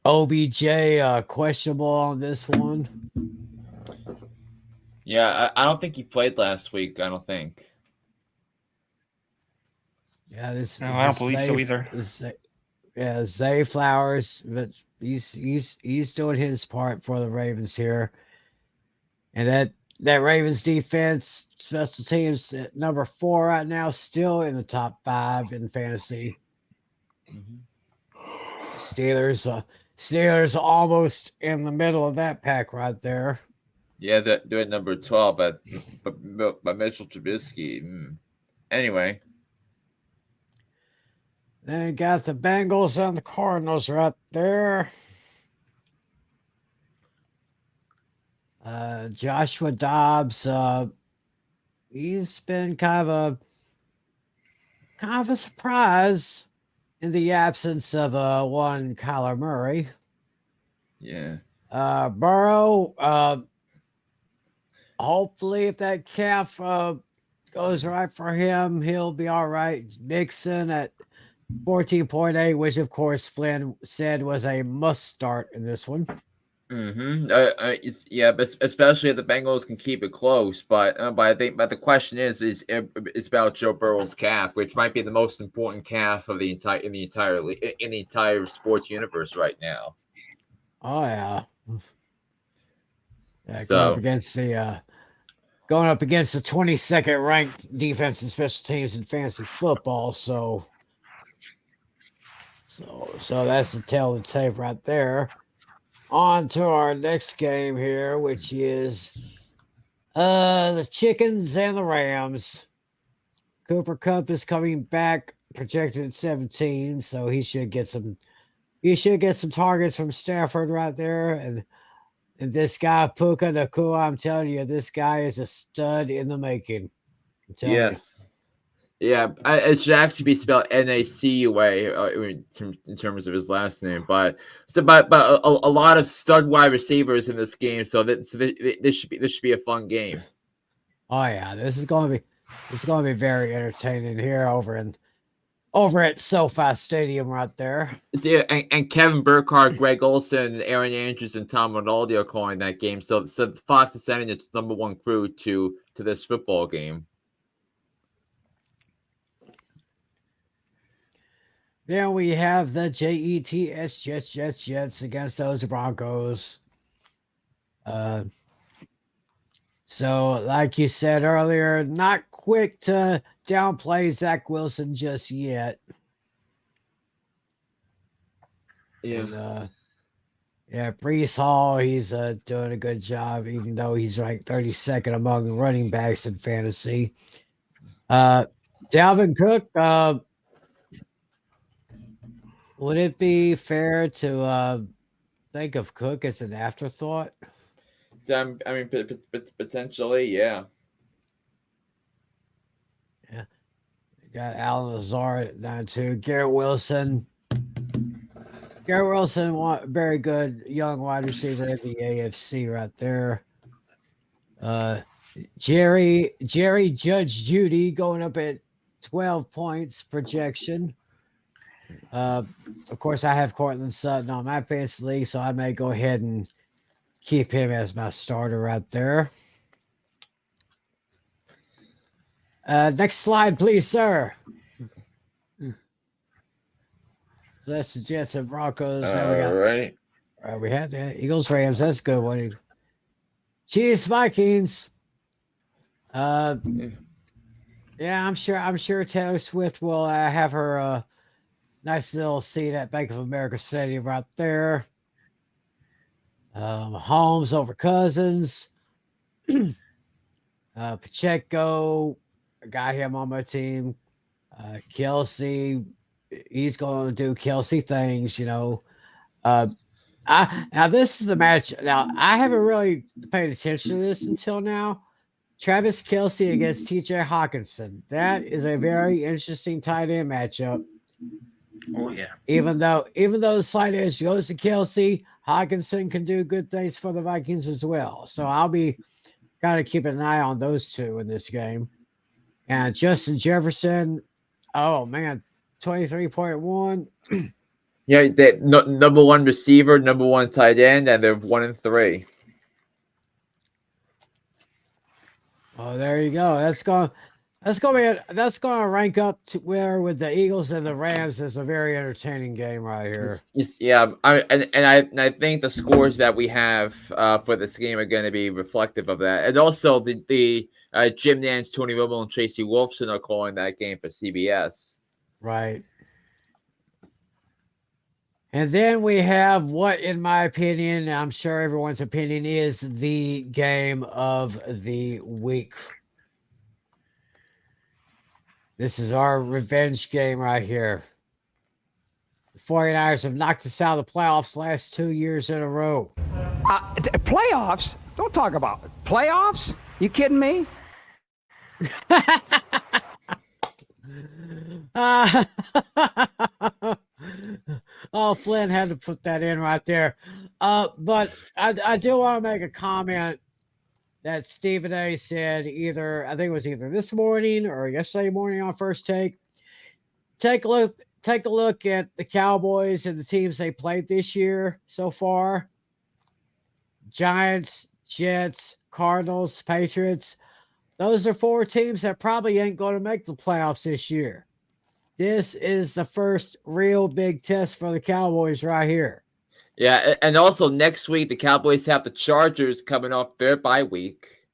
A: OBJ questionable on this one.
C: Yeah, I don't think he played last week. I don't think.
A: Yeah, this
B: No,
A: is
B: I don't believe so either.
A: Yeah, Zay Flowers, but he's doing his part for the Ravens here, and that Ravens defense, special teams at number 4 right now, still in the top 5 in fantasy. Steelers almost in the middle of that pack right there.
C: Yeah, they're at number 12, but Mitchell Trubisky. Anyway.
A: Then you got the Bengals and the Cardinals right there. Joshua Dobbs, he's been kind of a surprise in the absence of one Kyler Murray.
C: Yeah.
A: Burrow, hopefully if that calf goes right for him, he'll be all right. Mixon at 14.8, which of course Flynn said was a must start in this one.
C: Yeah, but especially if the Bengals can keep it close. But the question is about Joe Burrow's calf, which might be the most important calf of the entire sports universe right now.
A: Oh yeah. Yeah,
C: So,
A: going up against the 22nd ranked defense and special teams in fantasy football. So that's the tell of the tape right there. On to our next game here, which is the Chickens and the Rams. Cooper Kupp is coming back, projected at 17, so he should get some targets from Stafford right there. And this guy, Puka Nacua, I'm telling you, this guy is a stud in the making. I'm telling you.
C: Yeah, it should actually be spelled Nacua in terms of his last name. But a lot of stud wide receivers in this game, so this should be a fun game.
A: Oh yeah, this is going to be very entertaining here over at SoFi Stadium right there.
C: Yeah, and Kevin Burkhardt, Greg Olsen, Aaron Andrews, and Tom Rinaldi are calling that game. So Fox is sending its number 1 crew to this football game.
A: Then we have the Jets against those Broncos. So like you said earlier, not quick to downplay Zach Wilson just yet.
C: Yeah.
A: And, Breece Hall, he's doing a good job, even though he's ranked 32nd among running backs in fantasy. Dalvin Cook, would it be fair to think of Cook as an afterthought?
C: So, I mean, potentially, yeah.
A: Yeah. You got Alan Lazard down to Garrett Wilson. Garrett Wilson, very good young wide receiver in the AFC right there. Jerry Judge Judy going up at 12 points projection. Of course, I have Cortland Sutton on my fantasy league, so I may go ahead and keep him as my starter right there. Next slide, please, sir. So that's the Jets and Broncos.
C: Right.
A: We had that. Eagles, Rams. That's a good one. Chiefs, Vikings. Yeah, I'm sure Taylor Swift will have her nice little seat at Bank of America Stadium right there. Holmes over Cousins. Pacheco, I got him on my team. Kelsey, he's going to do Kelsey things, you know. Now this is the match. Now I haven't really paid attention to this until now. Travis Kelsey against TJ Hawkinson. That is a very interesting tight end matchup.
B: Oh yeah.
A: Even though the slight edge goes to Kelsey, Hawkinson can do good things for the Vikings as well. So I'll be kind of keeping an eye on those two in this game. And Justin Jefferson, oh man, 23.1.
C: Yeah, number 1 receiver, number 1 tight end, and they're 1-3.
A: Oh, there you go. That's That's gonna rank up to where with the Eagles and the Rams is a very entertaining game right here.
C: Yeah, I think the scores that we have for this game are going to be reflective of that, and also the Jim Nance, Tony Romo, and Tracy Wolfson are calling that game for CBS.
A: Right. And then we have what, in my opinion, I'm sure everyone's opinion, is the game of the week. This is our revenge game right here. The 49ers have knocked us out of the playoffs last 2 years in a row.
D: Playoffs? Don't talk about it. Playoffs? You kidding me?
A: Oh, Flynn had to put that in right there. But I do want to make a comment that Stephen A said I think it was either this morning or yesterday morning on First Take. Take a look at the Cowboys and the teams they played this year so far. Giants, Jets, Cardinals, Patriots. Those are 4 teams that probably ain't going to make the playoffs this year. This is the first real big test for the Cowboys right here.
C: Yeah, and also next week the Cowboys have the Chargers coming off their bye week,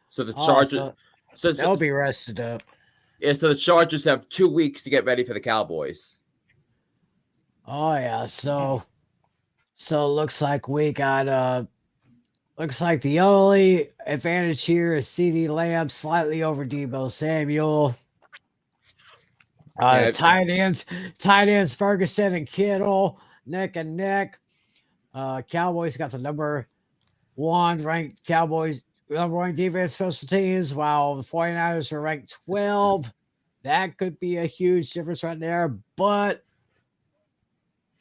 C: so the Chargers,
A: so they'll be rested up.
C: Yeah, so the Chargers have 2 weeks to get ready for the Cowboys.
A: Oh yeah, so looks like we got looks like the only advantage here is CeeDee Lamb slightly over Deebo Samuel. Tight ends Ferguson and Kittle neck and neck. Cowboys got the number 1 ranked defense special teams, while the 49ers are ranked 12. That could be a huge difference right there. But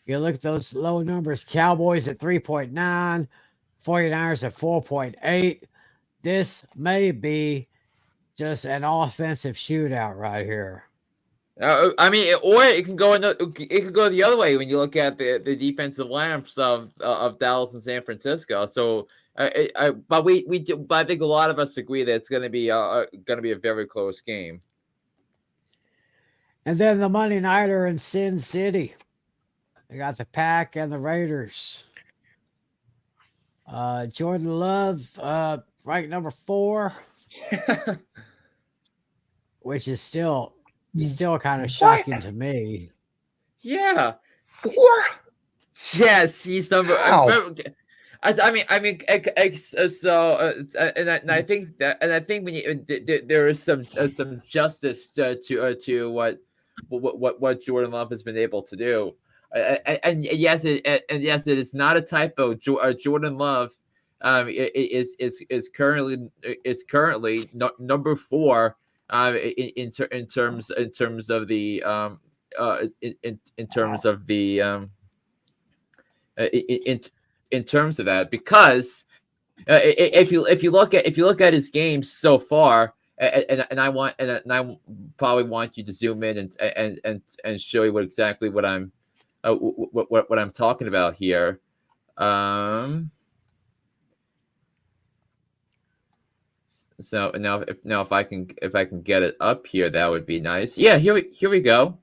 A: you look at those low numbers, Cowboys at 3.9, 49ers at 4.8. This may be just an offensive shootout right here.
C: I mean, or it can go the other way when you look at the defensive lineups of Dallas and San Francisco. So, but I think a lot of us agree that it's going to be a very close game.
A: And then the Monday Nighter in Sin City. We got the Pack and the Raiders. Jordan Love, ranked number 4, which is still kind of shocking to me.
C: Yeah,
B: 4.
C: Yes, he's number.
B: Wow.
C: I think when there is some justice to what Jordan Love has been able to do, and yes, it is not a typo. Jordan Love is currently number 4 in terms of the in terms of that, because if you look at his games so far, and I probably want you to zoom in and show you what I'm talking about here. So now if I can get it up here, that would be nice. Yeah, here we go.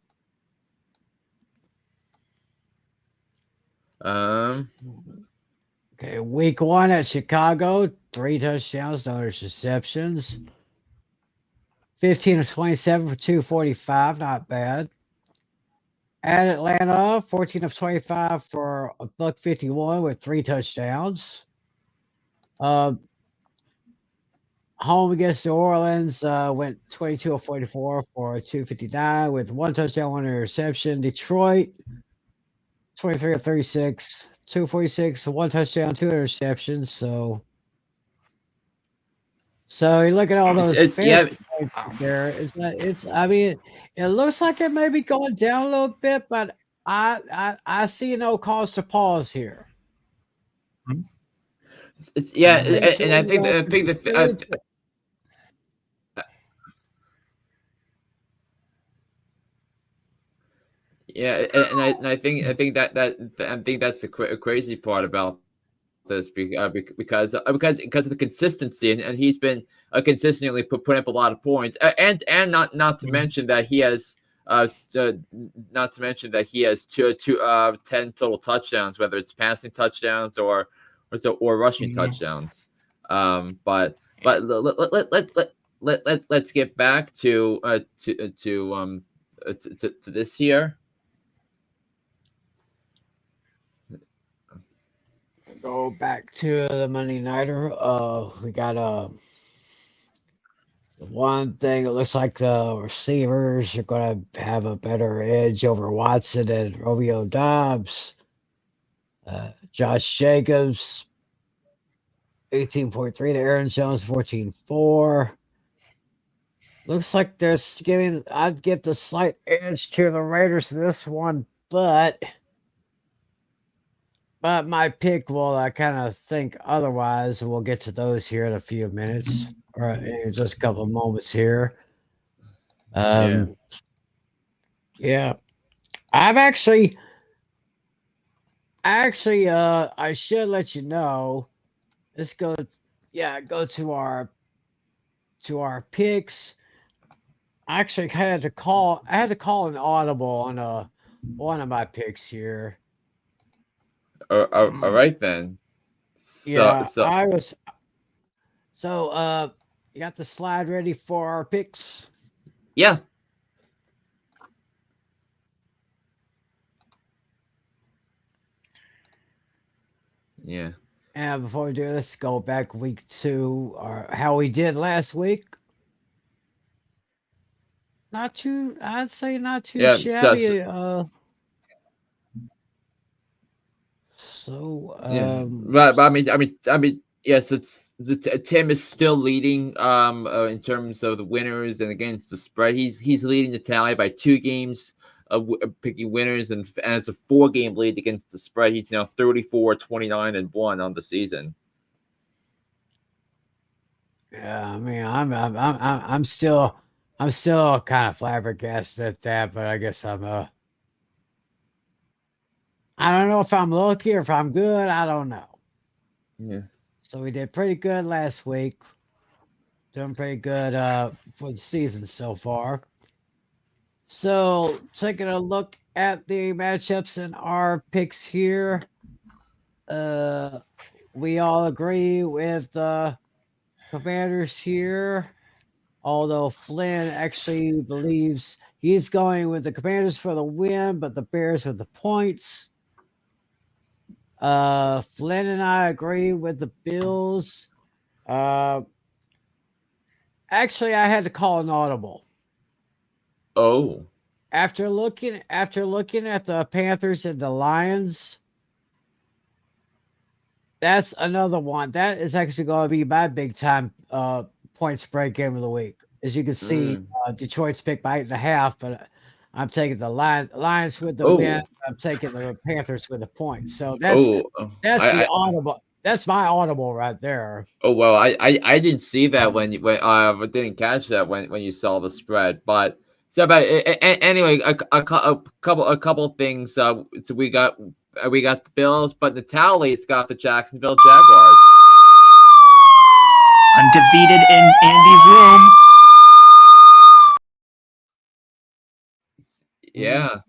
A: Okay, week 1 at Chicago, 3 touchdowns, no interceptions. 15 of 27 for 245, not bad. At Atlanta, 14 of 25 for $151 with 3 touchdowns. Home against New Orleans, went 22 of 44 for 259 with 1 touchdown, 1 interception. Detroit, 23 of 36, 246, 1 touchdown, 2 interceptions. So you look at all those points there. I mean, it looks like it may be going down a little bit, but I see no cause to pause here.
C: And I think that's the crazy part about this because of the consistency, and he's been consistently putting up a lot of points, and not to mention that he has not to mention that he has 10 total touchdowns, whether it's passing touchdowns or rushing touchdowns. But let's get back to this here.
A: Go back to the Monday Nighter. We got one thing. It looks like the receivers are going to have a better edge over Watson and Romeo Dobbs. Josh Jacobs, 18.3 to Aaron Jones, 14.4. Looks like I'd give the slight edge to the Raiders in this one, but my pick will kind of think otherwise. We'll get to those here in a few minutes, or in just a couple of moments here. Yeah. I've actually, I should let you know. Let's go to our picks. I actually had to call an audible on one of my picks here.
C: All right then. You got
A: the slide ready for our picks?
C: Yeah. Yeah.
A: And before we do this, go back week 2, or how we did last week. I'd say not too shabby.
C: Right, but I mean, yes, Tim is still leading in terms of the winners and against the spread. He's leading the tally by 2 games picking winners, and as a 4-game lead against the spread, he's now 34, 29, and 1 on the season.
A: Yeah, I mean, I'm still kind of flabbergasted at that, but I guess I don't know if I'm lucky or if I'm good. I don't know.
C: Yeah.
A: So we did pretty good last week. Doing pretty good for the season so far. So taking a look at the matchups and our picks here. We all agree with the Commanders here. Although Flynn actually believes he's going with the Commanders for the win, but the Bears with the points. Flynn and I agree with the Bills. Actually, I had to call an audible.
C: Oh.
A: After looking at the Panthers and the Lions, that's another one. That is actually going to be my big time point spread game of the week. As you can see, Detroit's picked by 8.5, but I'm taking the Lions with the win. I'm taking the Panthers with the points. So that's the audible. That's my audible right there.
C: Oh well, I didn't see that when didn't catch that when you saw the spread. But so about anyway, a couple things. So we got the Bills, but Natalie's got the Jacksonville Jaguars.
B: Undefeated in Andy's room.
C: Yeah.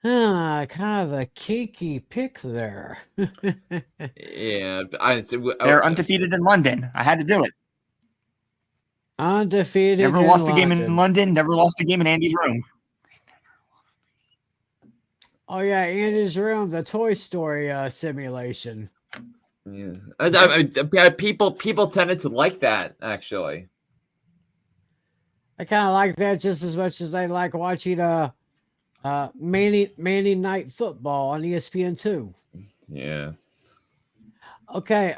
A: Kind of a kinky pick there.
C: Yeah.
B: They're undefeated in London. I had to do it.
A: Undefeated.
B: Never lost a game in London. Never lost a game in Andy's room.
A: Oh yeah, Andy's room, the Toy Story simulation.
C: Yeah. People tended to like that actually.
A: I kind of like that just as much as they like watching Monday Night Football on ESPN2.
C: Yeah.
A: Okay,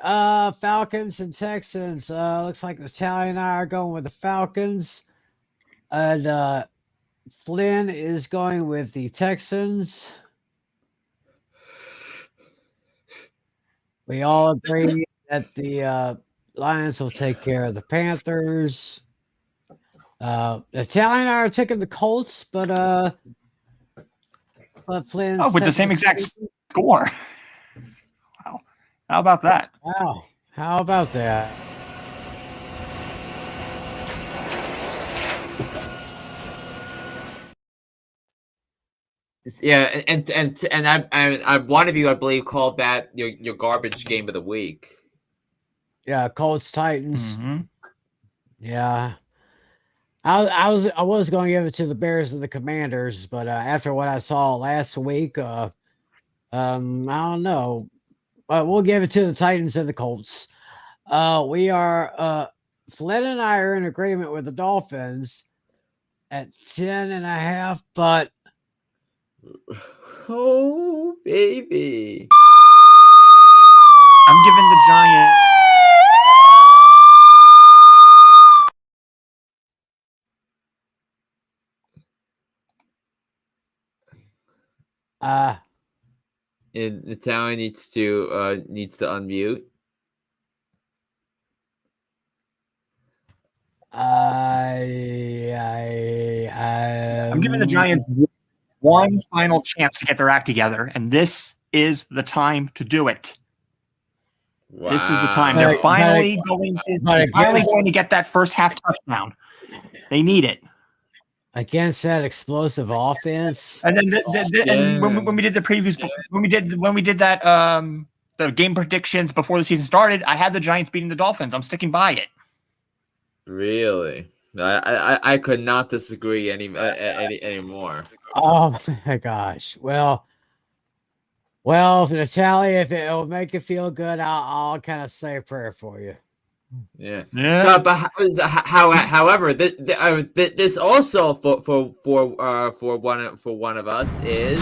A: Falcons and Texans. Looks like Natalia and I are going with the Falcons. And Flynn is going with the Texans. We all agree that the Lions will take care of the Panthers. Natalia and I are taking the Colts, but Flynn's
B: with the same exact score. How about that?
A: Wow. How about that?
C: Yeah, and I one of you, I believe, called that your garbage game of the week.
A: Yeah, Colts Titans.
B: Mm-hmm.
A: Yeah. I was going to give it to the Bears and the Commanders, but after what I saw last week, I don't know. But we'll give it to the Titans and the Colts. We are Flynn and I are in agreement with the Dolphins at 10.5, but
C: Oh, baby.
B: I'm giving the Giants.
C: And Italian needs to unmute.
B: I'm giving the Giants one final chance to get their act together, and this is the time to do it.
C: Wow.
B: This is the time. They're finally going to get that first half touchdown. They need it.
A: Against that explosive offense.
B: And then and when we did the previews, when we did that the game predictions before the season started, I had the Giants beating the Dolphins. I'm sticking by it.
C: Really? I could not disagree anymore.
A: Oh my gosh. Well, Natalia, if it'll make you feel good, I'll kind of say a prayer for you.
C: Yeah. So, but however, this also for one of us is.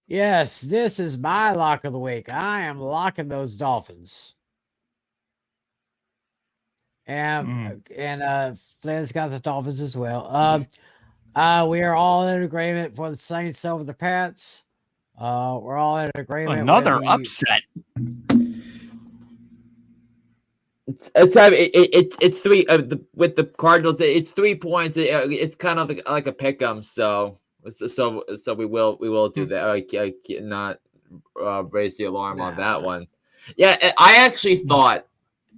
A: Yes, this is my lock of the week. I am locking those Dolphins. And Flynn's got the Dolphins as well. We are all in agreement for the Saints over the Pats. We're all in agreement.
B: Another upset.
C: It's three with the Cardinals. It's 3 points. It's kind of like a pick 'em. So we will do that. Not raise the alarm on that one. Yeah, I actually thought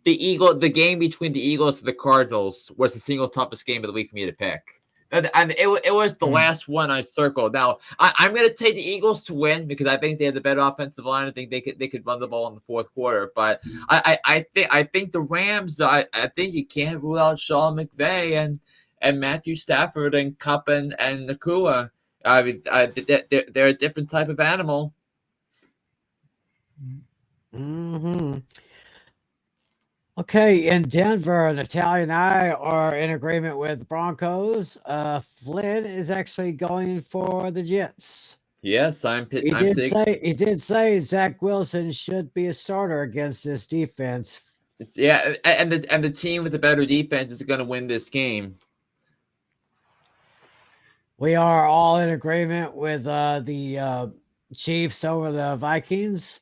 C: the game between the Eagles and the Cardinals was the single toughest game of the week for me to pick. And it was the last one I circled. Now I'm going to take the Eagles to win because I think they have the better offensive line. I think they could run the ball in the fourth quarter. But I think the Rams. I think you can't rule out Sean McVay and Matthew Stafford and Kupp and Nakua. I mean, they're a different type of animal.
A: Mm-hmm. Okay, in Denver, Natalia and I are in agreement with the Broncos. Flynn is actually going for the Jets.
C: Yes,
A: He did say Zach Wilson should be a starter against this defense.
C: Yeah, and the team with the better defense is going to win this game.
A: We are all in agreement with the Chiefs over the Vikings.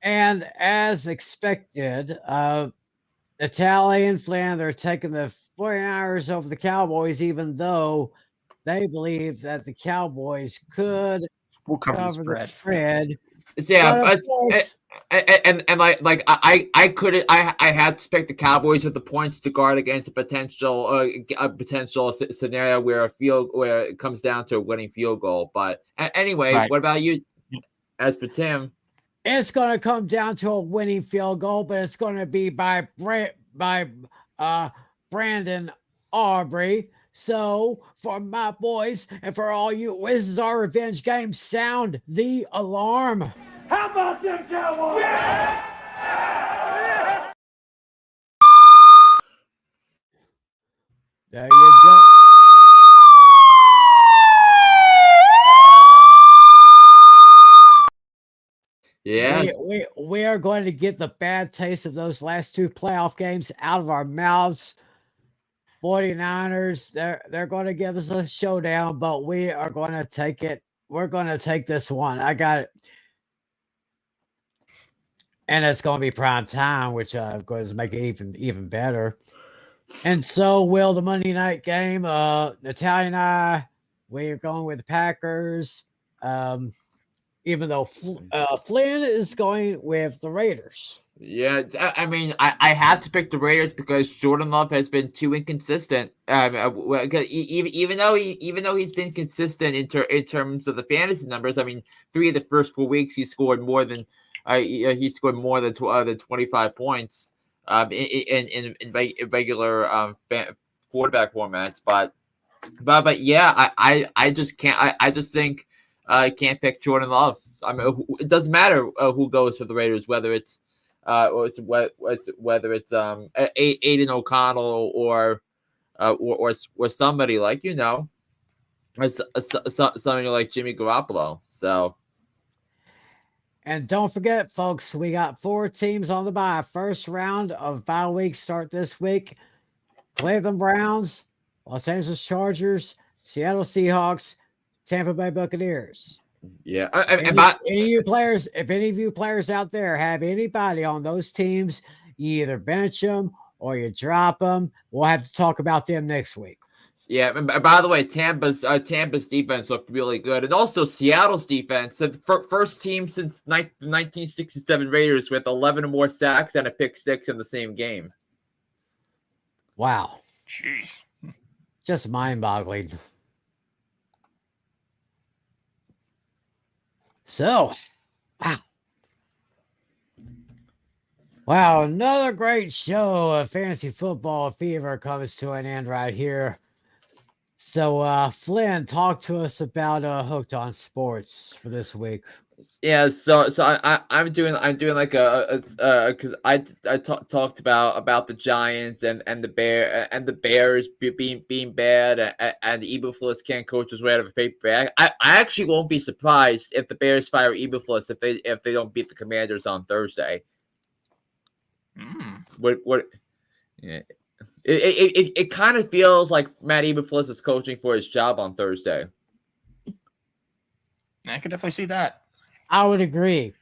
A: And as expected, Natalia and Flynn, they're taking the 49ers over the Cowboys, even though they believe that the Cowboys could cover the spread.
C: Yeah, and I couldn't. I had to pick the Cowboys with the points to guard against a potential scenario where it comes down to a winning field goal. But anyway, What about you? As for Tim.
A: It's going to come down to a winning field goal, but it's going to be by Brandon Aubrey. So for my boys and for all you, this is our revenge game. Sound the alarm.
E: How about them Cowboys? Yeah!
A: There you go.
C: Yeah,
A: we are going to get the bad taste of those last two playoff games out of our mouths. 49ers, they're going to give us a showdown, but we are going to take it. We're going to take this one. I got it. And it's going to be prime time, which going to make it even better. And so will the Monday night game. Natalia and I, we are going with the Packers. even though Flynn is going with the Raiders.
C: Yeah, I mean, I had to pick the Raiders because Jordan Love has been too inconsistent. Even though he's been consistent in terms of the fantasy numbers. I mean, 3 of the first 4 weeks he scored more than 25 points in regular quarterback formats. But yeah, I just can't. I just think I can't pick Jordan Love. I mean, it doesn't matter who goes for the Raiders, whether it's Aiden O'Connell or somebody like somebody like Jimmy Garoppolo. So,
A: and don't forget, folks, we got 4 teams on the bye. First round of bye week start this week. Cleveland Browns, Los Angeles Chargers, Seattle Seahawks, Tampa Bay Buccaneers.
C: Yeah,
A: any of you players out there have anybody on those teams, you either bench them or you drop them. We'll have to talk about them next week.
C: Yeah, and by the way, Tampa's defense looked really good, and also Seattle's defense, the first team since 1967 Raiders with 11 or more sacks and a pick 6 in the same game.
A: Wow,
B: jeez,
A: just mind-boggling. So, wow, another great show of Fantasy Football Fever comes to an end right here. So, Flynn, talk to us about Hooked on Sports for this week.
C: Yeah, so I'm doing like because I talked about the Giants and the Bears being bad and Eberflus can't coach his way out of a paper bag. I actually won't be surprised if the Bears fire Eberflus if they don't beat the Commanders on Thursday. What? Yeah. It kind of feels like Matt Eberflus is coaching for his job on Thursday.
B: I could definitely see that.
A: I would agree,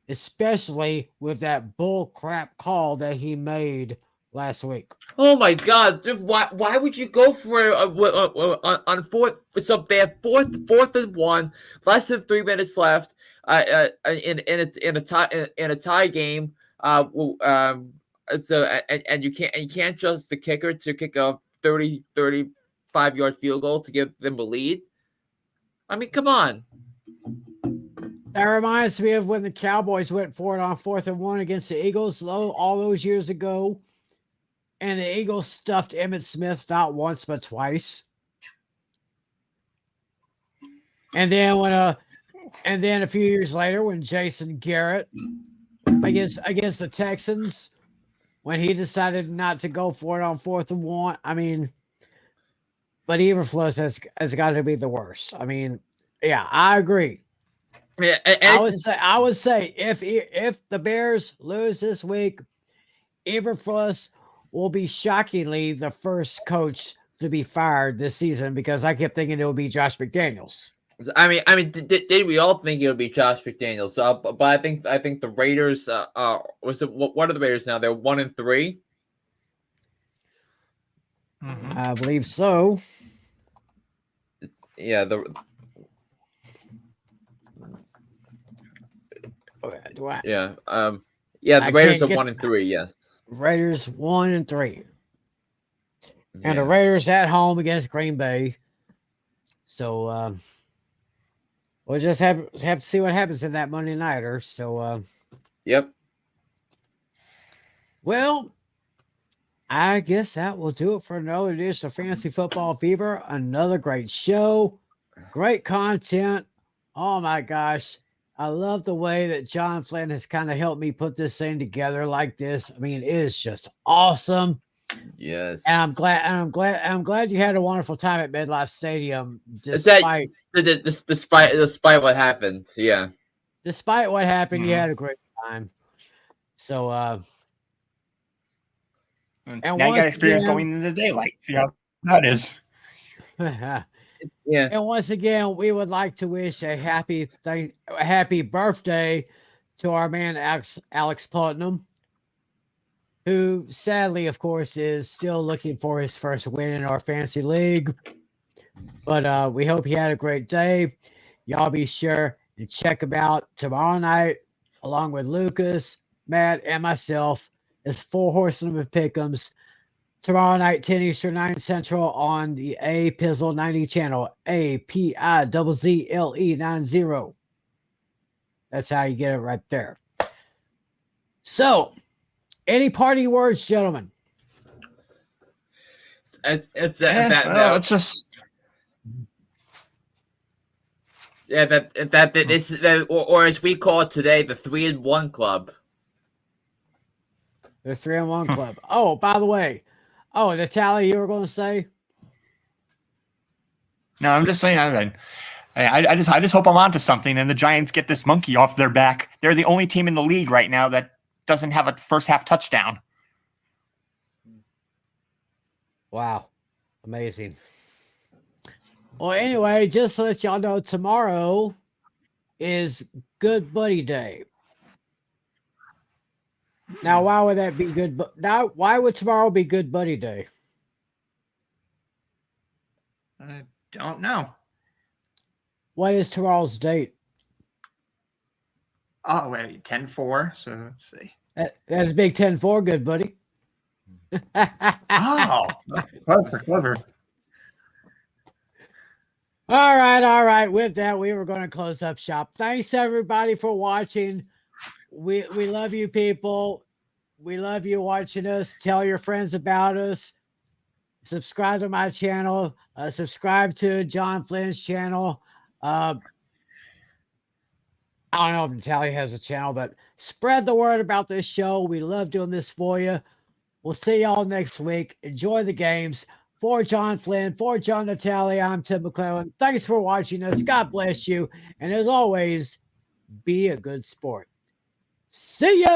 A: especially with that bull crap call that he made last week.
C: Oh my God! Why would you go for on fourth? So they have fourth and 1, less than 3 minutes left. In a tie game. So and you can't trust the kicker to kick a 35-yard field goal to give them a lead. I mean, come on.
A: That reminds me of when the Cowboys went for it on 4th and 1 against the Eagles all those years ago, and the Eagles stuffed Emmitt Smith not once but twice. And then a few years later, when Jason Garrett against the Texans, when he decided not to go for it on 4th and 1, I mean, but Eberflus has got to be the worst. I mean, yeah, I agree.
C: Yeah,
A: I would say if the Bears lose this week, Eberflus will be shockingly the first coach to be fired this season, because I kept thinking it would be Josh McDaniels.
C: I mean, did we all think it would be Josh McDaniels? But I think the Raiders what are the Raiders now? They're 1-3.
B: Mm-hmm.
A: I believe so.
C: Yeah,
A: the
C: Raiders are 1-3. Yes,
A: Raiders 1-3,
C: yeah.
A: and the Raiders at home against Green Bay. So we'll just have to see what happens in that Monday nighter. So
C: yep.
A: Well, I guess that will do it for another edition of Fantasy Football Fever. Another great show, great content. Oh my gosh. I love the way that John Flynn has kind of helped me put this thing together like this. I mean, it is just awesome.
C: Yes.
A: And I'm glad you had a wonderful time at MetLife Stadium.
C: Despite what happened. Yeah.
A: Despite what happened, you had a great time. So
B: and now you got experience going into the daylight. See how that is.
C: Yeah.
A: And once again, we would like to wish a happy birthday to our man Alex Putnam, who sadly, of course, is still looking for his first win in our fantasy league. But we hope he had a great day. Y'all be sure And check them out tomorrow night, along with Lucas, Matt, and myself. It's 4 Horsemen of Pick'ems. Tomorrow night, 10 Eastern, 9 Central on the A Pizzle 90 channel. APIZZLE 90. That's how you get it right there. So, any party words, gentlemen?
C: It's
B: it's just
C: or as we call it today, the 3-in-1 club.
A: The 3-in-1 club. Oh, by the way. Oh, Natalia, you were going to say?
B: No, I'm just saying. I just hope I'm onto something, and the Giants get this monkey off their back. They're the only team in the league right now that doesn't have a first half touchdown.
A: Wow, amazing. Well, anyway, just to let y'all know, tomorrow is Good Buddy Day. Now, why would that be good? Now, why would tomorrow be Good Buddy Day?
B: I don't know.
A: What is tomorrow's date?
B: Oh, wait, 10-4. So let's see.
A: That's Big 10-4, good buddy.
B: Oh, clever.
A: All right. With that, we were going to close up shop. Thanks, everybody, for watching. We love you, people. We love you watching us. Tell your friends about us. Subscribe to my channel. Subscribe to John Flynn's channel. I don't know if Natalia has a channel, but spread the word about this show. We love doing this for you. We'll see y'all next week. Enjoy the games. For John Flynn, for John Natalia, I'm Tim McClellan. Thanks for watching us. God bless you. And as always, be a good sport. See ya.